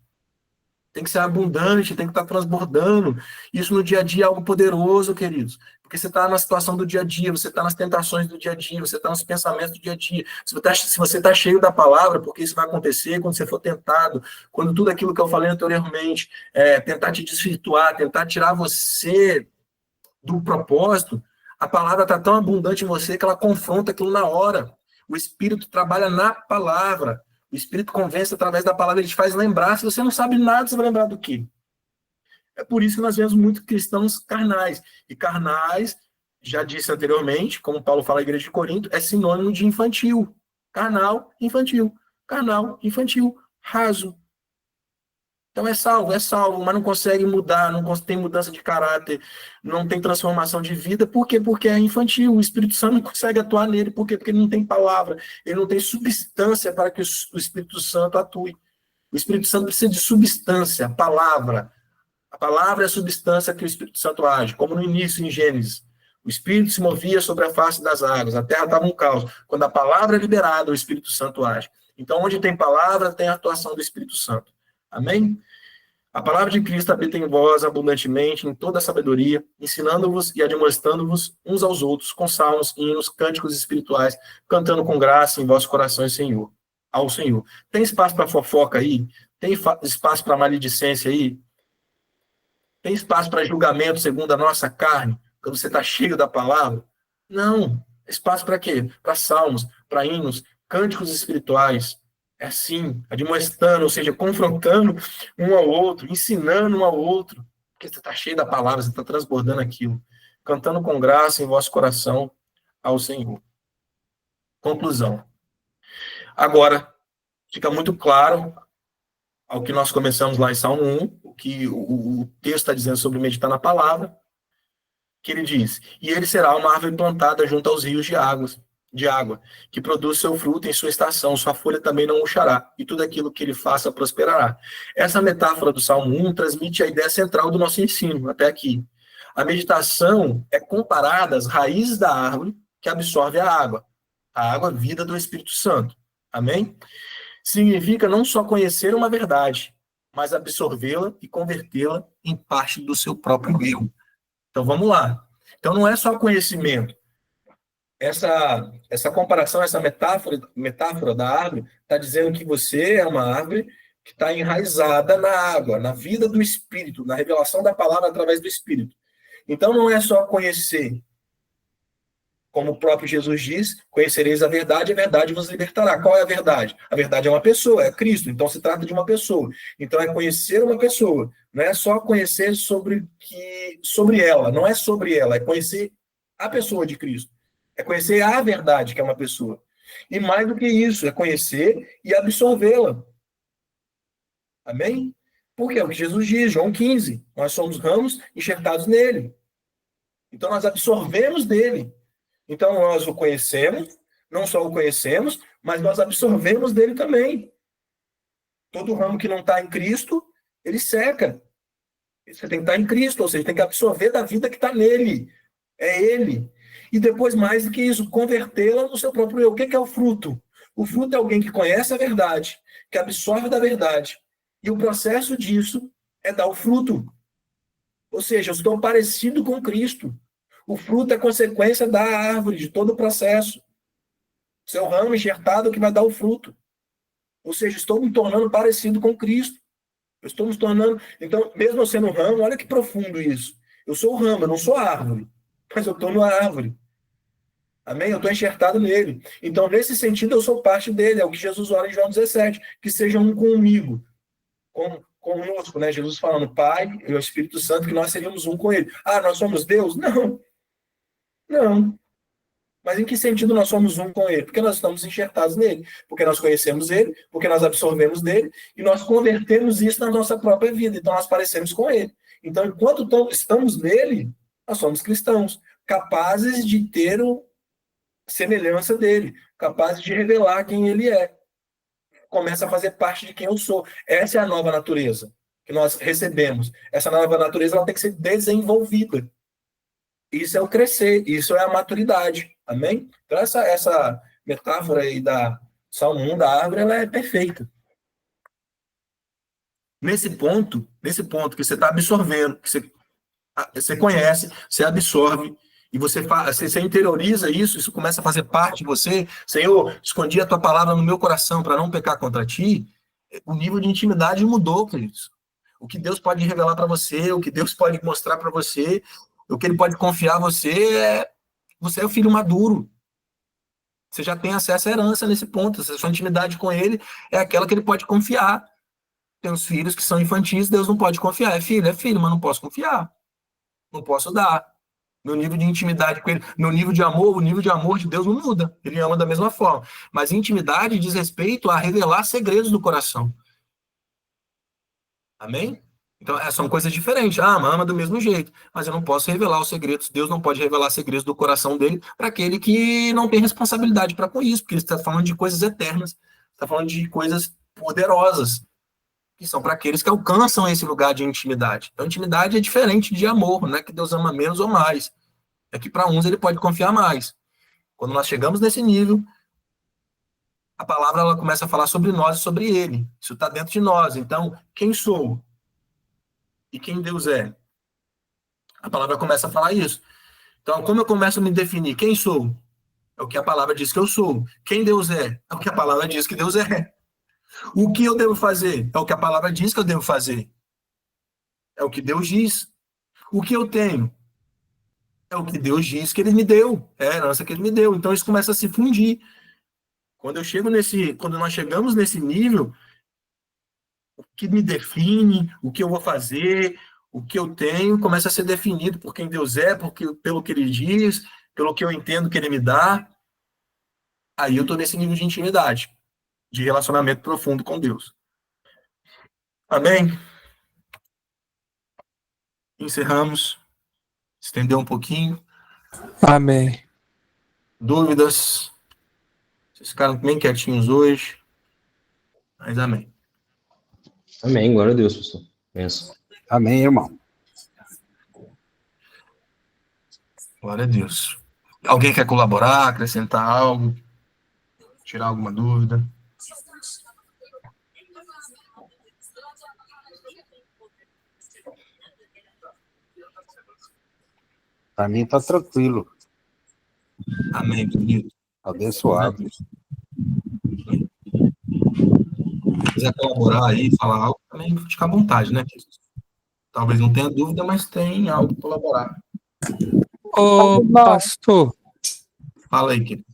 Tem que ser abundante, tem que estar transbordando. Isso no dia a dia é algo poderoso, queridos. Porque você está na situação do dia a dia, você está nas tentações do dia a dia, você está nos pensamentos do dia a dia. Se você está cheio da palavra, porque isso vai acontecer quando você for tentado, quando tudo aquilo que eu falei anteriormente, tentar te desvirtuar, tentar tirar você do propósito, a palavra está tão abundante em você que ela confronta aquilo na hora. O Espírito trabalha na palavra. O Espírito convence através da palavra, ele te faz lembrar. Se você não sabe nada, você vai lembrar do quê? É por isso que nós vemos muitos cristãos carnais. E carnais, já disse anteriormente, como Paulo fala na igreja de Corinto, é sinônimo de infantil. Carnal, infantil. Carnal, infantil. Raso. Então é salvo, mas não consegue mudar, não tem mudança de caráter, não tem transformação de vida. Por quê? Porque é infantil. O Espírito Santo não consegue atuar nele. Por quê? Porque ele não tem palavra, ele não tem substância para que o Espírito Santo atue. O Espírito Santo precisa de substância, palavra. A palavra é a substância que o Espírito Santo age, como no início em Gênesis. O Espírito se movia sobre a face das águas, a terra estava um caos. Quando a palavra é liberada, o Espírito Santo age. Então, onde tem palavra, tem a atuação do Espírito Santo. Amém? A palavra de Cristo habita em vós abundantemente, em toda a sabedoria, ensinando-vos e admoestando-vos uns aos outros, com salmos, hinos, cânticos espirituais, cantando com graça em vossos corações, Senhor, ao Senhor. Tem espaço para fofoca aí? Tem espaço para maledicência aí? Tem espaço para julgamento segundo a nossa carne, quando você está cheio da palavra? Não. Espaço para quê? Para salmos, para hinos, cânticos espirituais. É assim, admoestando, ou seja, confrontando um ao outro, ensinando um ao outro, porque você está cheio da palavra, você está transbordando aquilo, cantando com graça em vosso coração ao Senhor. Conclusão. Agora, fica muito claro ao que nós começamos lá em Salmo 1, o que o texto está dizendo sobre meditar na palavra, que ele diz, e ele será uma árvore plantada junto aos rios de água, que produz seu fruto em sua estação, sua folha também não murchará, e tudo aquilo que ele faça prosperará. Essa metáfora do Salmo 1 transmite a ideia central do nosso ensino, até aqui. A meditação é comparada às raízes da árvore que absorve a água vida do Espírito Santo. Amém? Significa não só conhecer uma verdade, mas absorvê-la e convertê-la em parte do seu próprio eu. Então vamos lá. Então não é só conhecimento. Essa comparação, essa metáfora da árvore, está dizendo que você é uma árvore que está enraizada na água, na vida do Espírito, na revelação da palavra através do Espírito. Então não é só conhecer, como o próprio Jesus diz, conhecereis a verdade vos libertará. Qual é a verdade? A verdade é uma pessoa, é Cristo, então se trata de uma pessoa. Então é conhecer uma pessoa, não é só conhecer sobre ela, não é sobre ela, é conhecer a pessoa de Cristo. É conhecer a verdade, que é uma pessoa. E mais do que isso, é conhecer e absorvê-la. Amém? Porque é o que Jesus diz, João 15. Nós somos ramos enxertados nele. Então nós absorvemos dele. Então nós o conhecemos, não só o conhecemos, mas nós absorvemos dele também. Todo ramo que não está em Cristo, ele seca. Você tem que estar em Cristo, ou seja, tem que absorver da vida que está nele. É ele. E depois, mais do que isso, convertê-la no seu próprio eu. O que é o fruto? O fruto é alguém que conhece a verdade, que absorve da verdade. E o processo disso é dar o fruto. Ou seja, eu estou parecido com Cristo. O fruto é consequência da árvore, de todo o processo. Seu ramo enxertado que vai dar o fruto. Ou seja, estou me tornando parecido com Cristo. Eu estou me tornando... Então, mesmo eu sendo um ramo, olha que profundo isso. Eu sou o ramo, eu não sou a árvore. Mas eu estou na árvore. Amém? Eu estou enxertado nele. Então, nesse sentido, eu sou parte dele. É o que Jesus ora em João 17. Que sejam um comigo. Conosco, né? Jesus falando, Pai e o Espírito Santo, que nós seríamos um com ele. Ah, nós somos Deus? Não. Não. Mas em que sentido nós somos um com ele? Porque nós estamos enxertados nele. Porque nós conhecemos ele, porque nós absorvemos dele, e nós convertemos isso na nossa própria vida. Então, nós parecemos com ele. Então, enquanto estamos nele, nós somos cristãos, capazes de ter semelhança dele, capazes de revelar quem ele é. Começa a fazer parte de quem eu sou. Essa é a nova natureza que nós recebemos. Essa nova natureza ela tem que ser desenvolvida. Isso é o crescer, isso é a maturidade. Amém? Então, essa metáfora aí da Salmo 1 da árvore, ela é perfeita. Nesse ponto que você está absorvendo, que você conhece, você absorve, e você interioriza isso começa a fazer parte de você. Senhor, escondi a tua palavra no meu coração para não pecar contra ti. O nível de intimidade mudou, queridos. O que Deus pode revelar para você, o que Deus pode mostrar para você, o que ele pode confiar a você é o filho maduro. Você já tem acesso à herança nesse ponto. A sua intimidade com ele é aquela que ele pode confiar. Tem os filhos que são infantis, Deus não pode confiar. É filho, mas não posso confiar. Não posso dar. Meu nível de intimidade com ele, meu nível de amor, o nível de amor de Deus não muda. Ele ama da mesma forma. Mas intimidade diz respeito a revelar segredos do coração. Amém? Então, são coisas diferentes. Ama do mesmo jeito. Mas eu não posso revelar os segredos. Deus não pode revelar segredos do coração dele para aquele que não tem responsabilidade para com isso. Porque ele está falando de coisas eternas. Está falando de coisas poderosas. Que são para aqueles que alcançam esse lugar de intimidade. Então, intimidade é diferente de amor, não é que Deus ama menos ou mais. É que para uns ele pode confiar mais. Quando nós chegamos nesse nível, a palavra ela começa a falar sobre nós e sobre ele. Isso está dentro de nós. Então, quem sou? E quem Deus é? A palavra começa a falar isso. Então, como eu começo a me definir? Quem sou? É o que a palavra diz que eu sou. Quem Deus é? É o que a palavra diz que Deus é. O que eu devo fazer? É o que a palavra diz que eu devo fazer. É o que Deus diz. O que eu tenho? É o que Deus diz que ele me deu. É a herança que ele me deu. Então isso começa a se fundir. Quando nós chegamos nesse nível, o que me define, o que eu vou fazer, o que eu tenho, começa a ser definido por quem Deus é, pelo que ele diz, pelo que eu entendo que ele me dá. Aí eu estou nesse nível de intimidade, de relacionamento profundo com Deus. Amém? Encerramos. Estendeu um pouquinho. Amém. Dúvidas? Vocês ficaram bem quietinhos hoje. Mas amém. Amém, glória a Deus, pastor. Pensa. Amém, irmão. Glória a Deus. Alguém quer colaborar, acrescentar algo, tirar alguma dúvida? Para mim tá tranquilo, Amém, querido. abençoado. Se quiser colaborar aí, falar algo, também fica à vontade, né? Talvez não tenha dúvida, mas tem algo para colaborar. Ô, pastor, Fala aí, querido.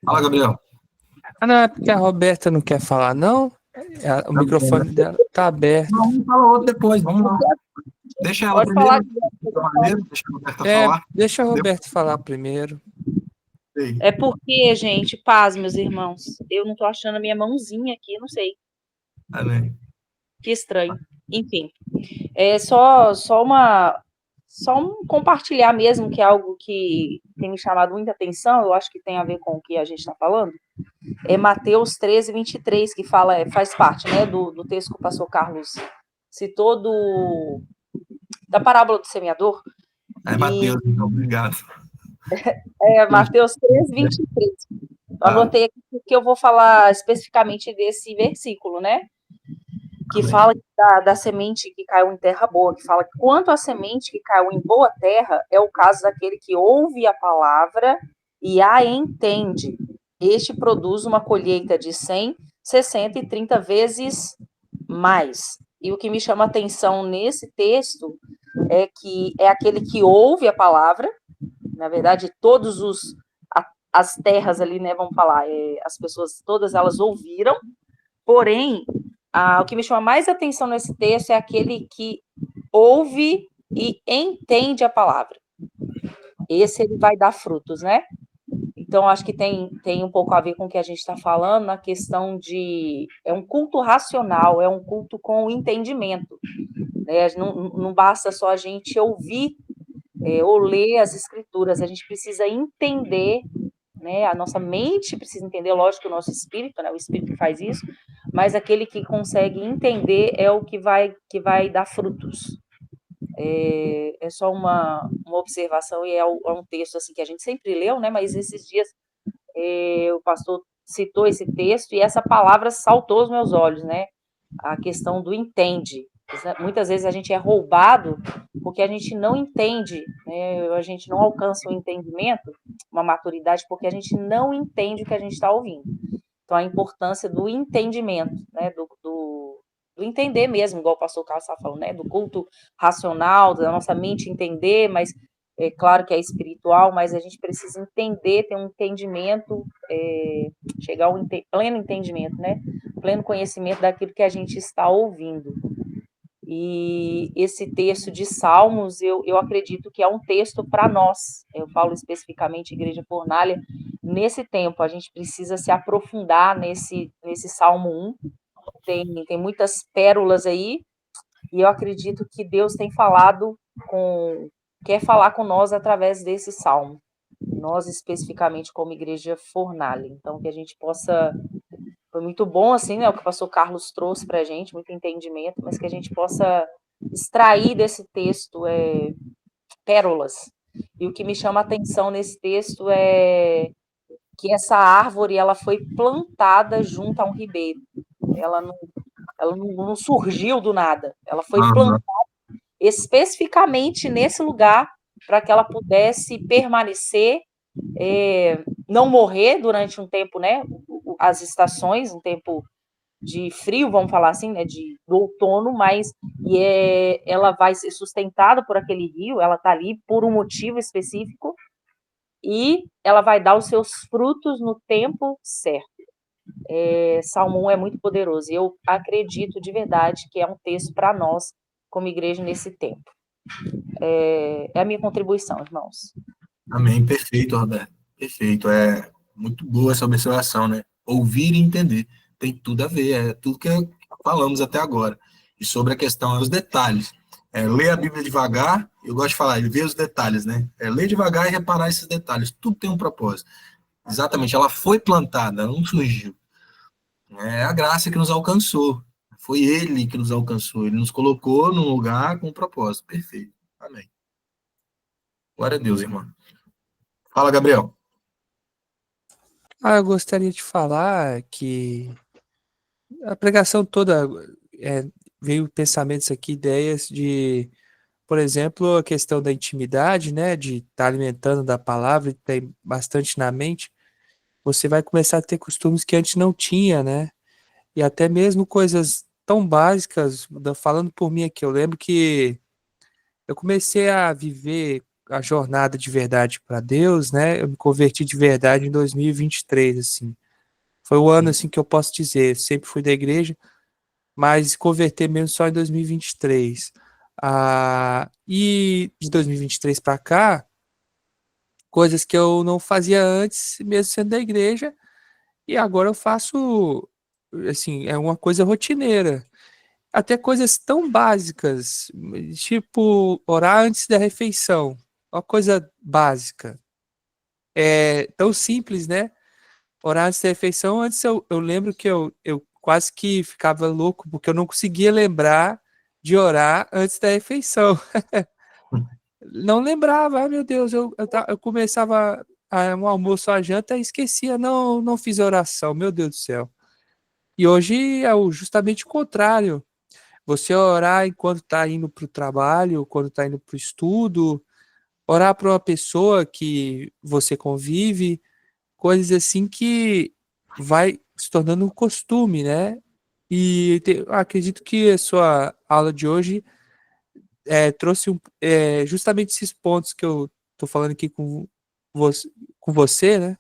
Fala, Gabriel. não é porque a Roberta não quer falar, não? O microfone dela tá aberto. Não, fala outro depois, vamos lá. Deixa ela Pode falar. primeiro, deixa a Roberta falar. Deixa a Roberta falar primeiro. É porque, gente, paz, meus irmãos, eu não tô achando a minha mãozinha aqui, não sei. Amém. Que estranho. Enfim, é só um compartilhar mesmo, que é algo que tem me chamado muita atenção, eu acho que tem a ver com o que a gente está falando. É Mateus 13, 23, que faz parte, né, do texto que o pastor Carlos citou da parábola do semeador. É Mateus, então, obrigado. Mateus 13, 23. Anotei aqui porque eu vou falar especificamente desse versículo, né? Que Amém. fala da semente que caiu em terra boa, que fala que quanto à semente que caiu em boa terra, é o caso daquele que ouve a palavra e a entende. Este produz uma colheita de 100, 60 e 30 vezes mais. E o que me chama a atenção nesse texto é que é aquele que ouve a palavra, na verdade, as terras ali, né, vamos falar, as pessoas, todas elas ouviram, porém, o que me chama mais atenção nesse texto é aquele que ouve e entende a palavra. Esse ele vai dar frutos, né? Então, acho que tem um pouco a ver com o que a gente está falando, na questão de... É um culto racional, é um culto com entendimento. Né? Não basta só a gente ouvir ou ler as escrituras, a gente precisa entender, né? A nossa mente precisa entender, lógico que o nosso espírito, né? O espírito que faz isso, mas aquele que consegue entender é o que vai dar frutos. É só uma observação, e é um texto assim que a gente sempre leu, né? Mas esses dias o pastor citou esse texto e essa palavra saltou aos meus olhos, né? A questão do entende. Muitas vezes a gente é roubado porque a gente não entende, né? A gente não alcança o entendimento, uma maturidade, porque a gente não entende o que a gente está ouvindo. Então, a importância do entendimento, né? Do entender mesmo, igual o pastor Carlos estava falando, né? Do culto racional, da nossa mente entender, mas é claro que é espiritual, mas a gente precisa entender, ter um entendimento, chegar ao pleno entendimento, né? Pleno conhecimento daquilo que a gente está ouvindo. E esse texto de Salmos, eu acredito que é um texto para nós. Eu falo especificamente Igreja Fornalha. Nesse tempo, a gente precisa se aprofundar nesse Salmo 1. Tem muitas pérolas aí, e eu acredito que Deus quer falar com nós através desse Salmo. Nós, especificamente, como Igreja Fornalha. Então, que a gente possa... Foi muito bom, assim, né, o que o pastor Carlos trouxe para a gente, muito entendimento, mas que a gente possa extrair desse texto pérolas. E o que me chama a atenção nesse texto é que essa árvore ela foi plantada junto a um ribeiro. Ela não surgiu do nada. Ela foi plantada especificamente nesse lugar para que ela pudesse permanecer, não morrer durante um tempo, né? As estações, um tempo de frio, vamos falar assim, né, do outono, mas ela vai ser sustentada por aquele rio, ela está ali por um motivo específico, e ela vai dar os seus frutos no tempo certo. Salmo 1 é muito poderoso, e eu acredito de verdade que é um texto para nós, como igreja, nesse tempo. É a minha contribuição, irmãos. Amém, perfeito, Roberto. Perfeito, é muito boa essa observação, né? Ouvir e entender, tem tudo a ver, é tudo que falamos até agora. E sobre a questão, os detalhes. Ler a Bíblia devagar, eu gosto de falar, ver os detalhes, né? Ler devagar e reparar esses detalhes, tudo tem um propósito. Exatamente, ela foi plantada, ela não surgiu. É a graça que nos alcançou, foi Ele que nos alcançou, Ele nos colocou num lugar com um propósito, perfeito. Amém. Glória a Deus, irmão. Fala, Gabriel. Eu gostaria de falar que a pregação toda veio pensamentos aqui, ideias de, por exemplo, a questão da intimidade, né, de estar alimentando da palavra, tem bastante na mente. Você vai começar a ter costumes que antes não tinha, né? E até mesmo coisas tão básicas, falando por mim aqui, eu lembro que eu comecei a viver a jornada de verdade para Deus, né? Eu me converti de verdade em 2023, assim. Foi o ano assim que eu posso dizer, sempre fui da igreja, mas converter mesmo só em 2023. E de 2023 para cá, coisas que eu não fazia antes, mesmo sendo da igreja, e agora eu faço, assim, é uma coisa rotineira. Até coisas tão básicas, tipo orar antes da refeição. Uma coisa básica. É tão simples, né? Orar antes da refeição, antes eu lembro que eu quase que ficava louco, porque eu não conseguia lembrar de orar antes da refeição. Não lembrava, meu Deus, eu começava um almoço, a janta e esquecia, não fiz oração, meu Deus do céu. E hoje é justamente o contrário. Você orar enquanto está indo para o trabalho, quando está indo para o estudo, orar para uma pessoa que você convive, coisas assim que vai se tornando um costume, né? E acredito que a sua aula de hoje trouxe justamente esses pontos que eu estou falando aqui com você, né?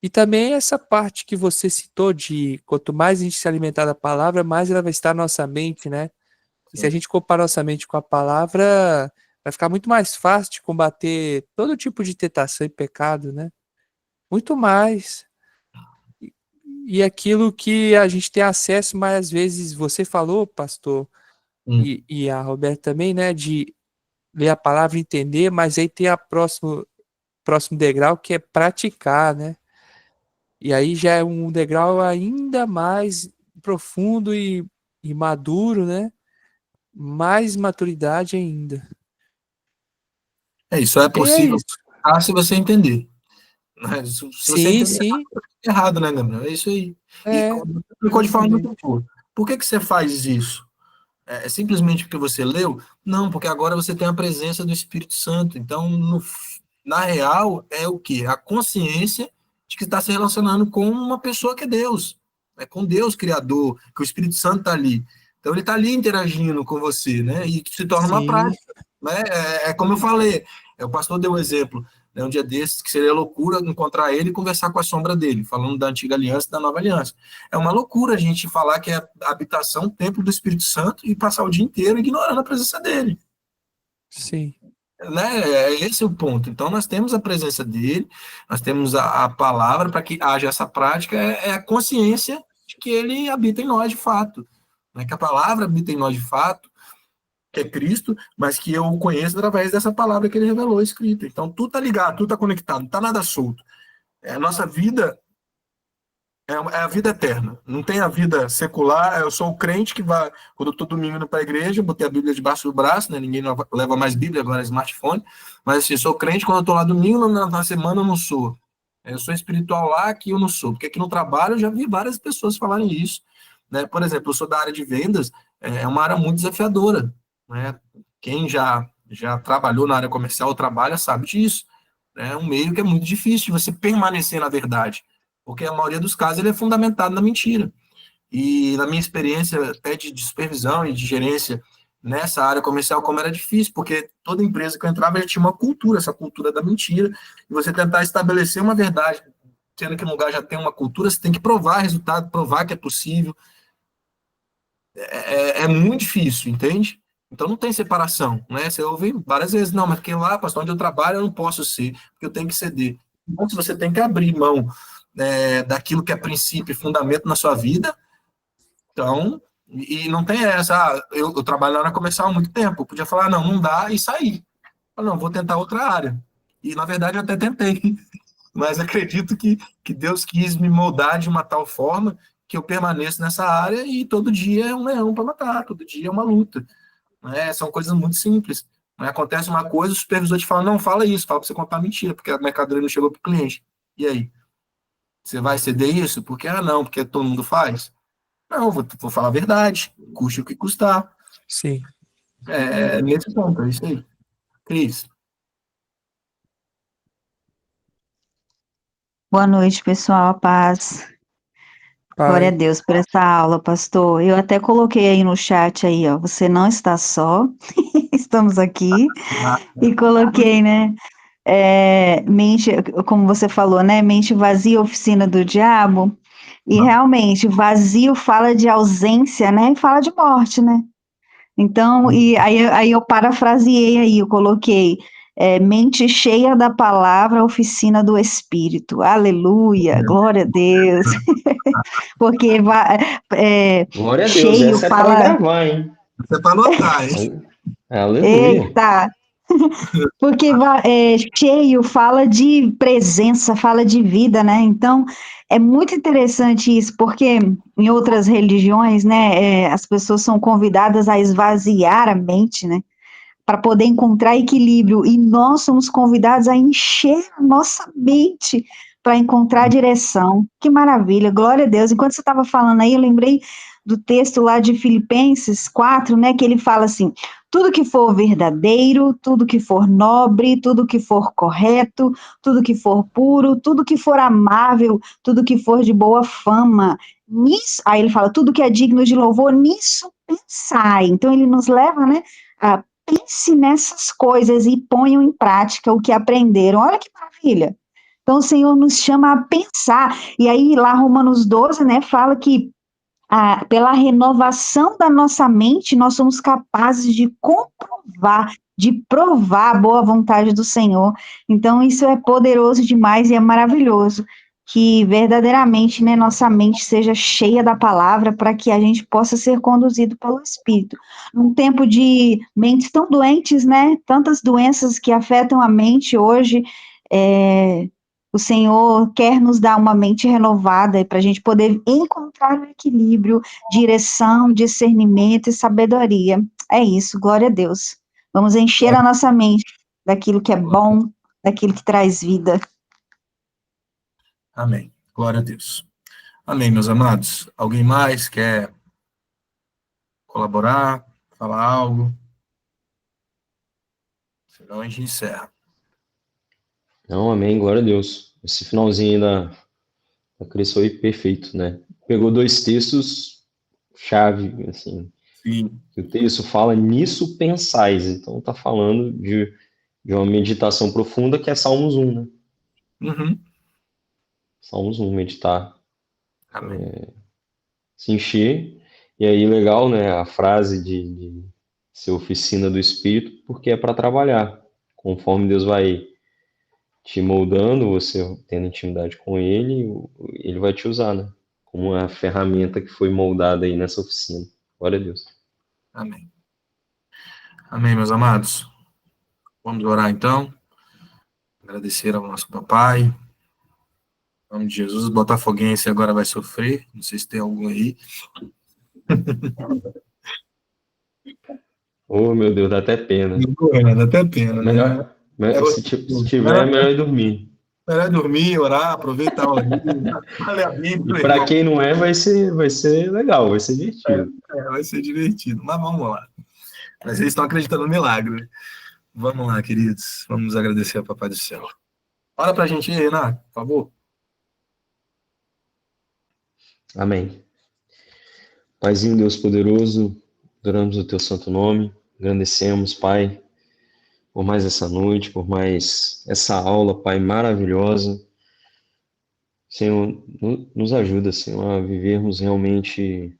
E também essa parte que você citou de quanto mais a gente se alimentar da palavra, mais ela vai estar na nossa mente, né? E se a gente comparar nossa mente com a palavra, vai ficar muito mais fácil de combater todo tipo de tentação e pecado, né? Muito mais. E aquilo que a gente tem acesso, mas às vezes você falou, pastor, e a Roberta também, né, de ler a palavra e entender, mas aí tem a próximo degrau que é praticar, né? E aí já é um degrau ainda mais profundo e maduro, né? Mais maturidade ainda. Isso é E é possível isso. se você entender. Né? Se você Sim, entender sim. errado, né, Gabriel? É isso aí. E como você explicou de forma muito boa. Por que você faz isso? É simplesmente porque você leu? Não, porque agora você tem a presença do Espírito Santo. Então, na real, é o quê? A consciência de que está se relacionando com uma pessoa que é Deus. É com Deus Criador, que o Espírito Santo está ali. Então, ele está ali interagindo com você, né? E se torna uma Sim, prática. Né? Como eu falei, o pastor deu um exemplo, né, um dia desses, que seria loucura encontrar ele e conversar com a sombra dele, falando da antiga aliança e da nova aliança. É uma loucura a gente falar que é a habitação, o templo do Espírito Santo e passar o dia inteiro ignorando a presença dele. sim. Né? Esse é o ponto. Então, nós temos a presença dele, nós temos a palavra para que haja essa prática, a consciência de que ele habita em nós de fato. Né? Que a palavra habita em nós de fato, que é Cristo, mas que eu o conheço através dessa palavra que ele revelou escrita. Então, tudo está ligado, tudo está conectado, não está nada solto. A nossa vida é a vida eterna. Não tem a vida secular. Eu sou o crente que vai, quando eu estou domingo indo para a igreja, botei a Bíblia debaixo do braço, né? Ninguém leva mais Bíblia, agora é smartphone. Mas assim, eu sou crente quando eu estou lá domingo, na semana eu não sou. Eu sou espiritual lá, que eu não sou. Porque aqui no trabalho eu já vi várias pessoas falarem isso. Né? Por exemplo, eu sou da área de vendas, é uma área muito desafiadora. Né? Quem já trabalhou na área comercial ou trabalha sabe disso. É um meio que é muito difícil de você permanecer na verdade, porque a maioria dos casos ele é fundamentado na mentira. E na minha experiência até de supervisão e de gerência nessa área comercial, como era difícil, porque toda empresa que eu entrava já tinha uma cultura, essa cultura da mentira, e você tentar estabelecer uma verdade, sendo que no lugar já tem uma cultura, você tem que provar resultado, provar que é possível. É muito difícil, entende? Então não tem separação, né? Você ouve várias vezes, não, mas porque lá, pastor, onde eu trabalho, eu não posso ser, porque eu tenho que ceder. Então, se você tem que abrir mão daquilo que é princípio e fundamento na sua vida, então, e não tem essa, eu trabalho na área comercial há muito tempo, eu podia falar, não dá, e sair. Não, vou tentar outra área. E, na verdade, eu até tentei, mas acredito que Deus quis me moldar de uma tal forma que eu permaneço nessa área e todo dia é um leão para matar, todo dia é uma luta. Né? São coisas muito simples. Aí acontece uma coisa, o supervisor te fala, não, fala isso, fala para você contar mentira, porque a mercadoria não chegou para o cliente. E aí? Você vai ceder isso? Porque, não, porque todo mundo faz? Não, vou falar a verdade, custe o que custar. Sim. Nesse ponto, é isso aí. Cris. Boa noite, pessoal. A paz. Glória a Pai. Deus por essa aula, pastor. Eu até coloquei aí no chat aí, ó. Você não está só. Estamos aqui. E coloquei, né? Mente, como você falou, né? Mente vazia, oficina do diabo. E realmente, vazio fala de ausência, né? E fala de morte, né? Então, e aí eu parafraseei aí, eu coloquei mente cheia da palavra, oficina do Espírito. Aleluia, glória a Deus. Porque Glória a Deus, cheio essa é para fala, gravar, hein? Isso é para anotar, hein? Aleluia. eita, porque cheio fala de presença, fala de vida, né? Então, é muito interessante isso, porque em outras religiões, né, as pessoas são convidadas a esvaziar a mente, né? Para poder encontrar equilíbrio, e nós somos convidados a encher a nossa mente para encontrar direção. Que maravilha, glória a Deus. Enquanto você estava falando aí, eu lembrei do texto lá de Filipenses 4, né, que ele fala assim: tudo que for verdadeiro, tudo que for nobre, tudo que for correto, tudo que for puro, tudo que for amável, tudo que for de boa fama, nisso, aí ele fala, tudo que é digno de louvor, nisso pensai. Então ele nos leva, né, a pense nessas coisas e ponham em prática o que aprenderam. Olha que maravilha. Então, o Senhor nos chama a pensar. E aí, lá, Romanos 12, né, fala que pela renovação da nossa mente, nós somos capazes de comprovar, de provar a boa vontade do Senhor. Então, isso é poderoso demais e é maravilhoso. Que verdadeiramente, né, nossa mente seja cheia da palavra para que a gente possa ser conduzido pelo Espírito. Num tempo de mentes tão doentes, né, tantas doenças que afetam a mente hoje, o Senhor quer nos dar uma mente renovada para a gente poder encontrar o equilíbrio, direção, discernimento e sabedoria. É isso, glória a Deus. Vamos encher a nossa mente daquilo que é bom, daquilo que traz vida. Amém. Glória a Deus. Amém, meus amados. Alguém mais quer colaborar, falar algo? Senão a gente encerra. Não, amém, glória a Deus. Esse finalzinho da Cris foi perfeito, né? Pegou dois textos chave, assim, Sim. que o texto fala nisso pensais, então tá falando de uma meditação profunda que é Salmos 1, né? Uhum. Salmos 1, meditar, Amém. se encher, e aí legal, né, a frase de ser oficina do Espírito, porque é para trabalhar, conforme Deus vai te moldando, você tendo intimidade com Ele, Ele vai te usar, né, como uma ferramenta que foi moldada aí nessa oficina. Glória a Deus. Amém. Amém, meus amados. Vamos orar então. Agradecer ao nosso papai. Em nome de Jesus, o botafoguense agora vai sofrer. Não sei se tem algum aí. Oh, meu Deus, dá até pena. Dá até pena, né? Se tiver, é melhor ir dormir. Melhor dormir, orar, aproveitar o dia, ler a E Bíblia, para irmão. quem não é, vai ser legal, vai ser divertido. Vai ser divertido. Mas vamos lá. Mas eles estão acreditando no milagre, né? Vamos lá, queridos. Vamos agradecer ao Papai do Céu. Ora pra gente aí, Renato, por favor. Amém. Paizinho, Deus poderoso, adoramos o teu santo nome, agradecemos, Pai, por mais essa noite, por mais essa aula, Pai, maravilhosa. Senhor, nos ajuda, Senhor, a vivermos realmente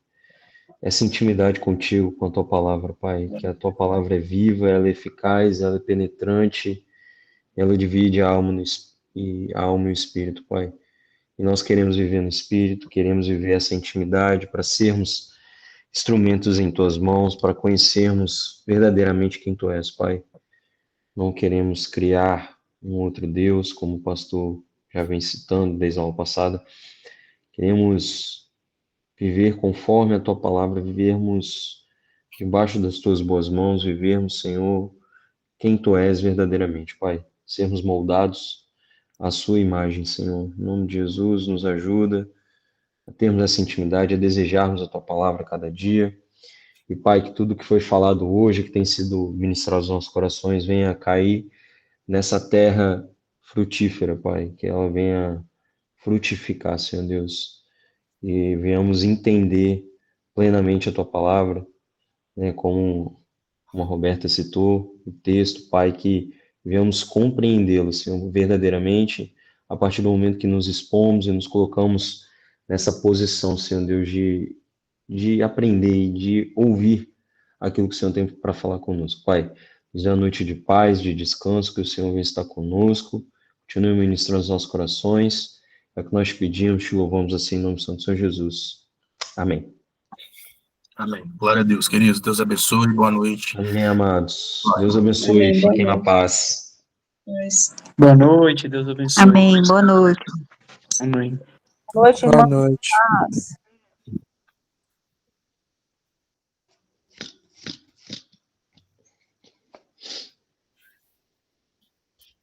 essa intimidade contigo, com a tua palavra, Pai, que a tua palavra é viva, ela é eficaz, ela é penetrante, ela divide a alma, a alma e o espírito, Pai. E nós queremos viver no espírito, queremos viver essa intimidade para sermos instrumentos em tuas mãos, para conhecermos verdadeiramente quem tu és, Pai. Não queremos criar um outro Deus, como o pastor já vem citando desde a aula passada. Queremos viver conforme a tua palavra, vivermos debaixo das tuas boas mãos, vivermos, Senhor, quem Tu és verdadeiramente, Pai. Sermos moldados à Sua imagem, Senhor. Em nome de Jesus, nos ajuda a termos essa intimidade, a desejarmos a Tua palavra a cada dia. E, Pai, que tudo que foi falado hoje, que tem sido ministrado aos nossos corações, venha cair nessa terra frutífera, Pai. Que ela venha frutificar, Senhor Deus. E venhamos entender plenamente a Tua palavra, né, como a Roberta citou o texto, Pai, que venhamos compreendê-lo, Senhor, verdadeiramente, a partir do momento que nos expomos e nos colocamos nessa posição, Senhor Deus, de aprender e de ouvir aquilo que o Senhor tem para falar conosco. Pai, nos dê uma noite de paz, de descanso, que o Senhor venha estar conosco, continue ministrando os nossos corações, é o que nós pedimos, te louvamos assim em nome do Santo Senhor Jesus. Amém. Amém. Glória a Deus, queridos. Deus abençoe. Boa noite. Amém, amados. Deus abençoe. Amém, boa Fiquem na noite. paz. Boa noite, Deus abençoe. Amém. Boa noite. Amém. Boa noite, Boa irmão. noite. Paz.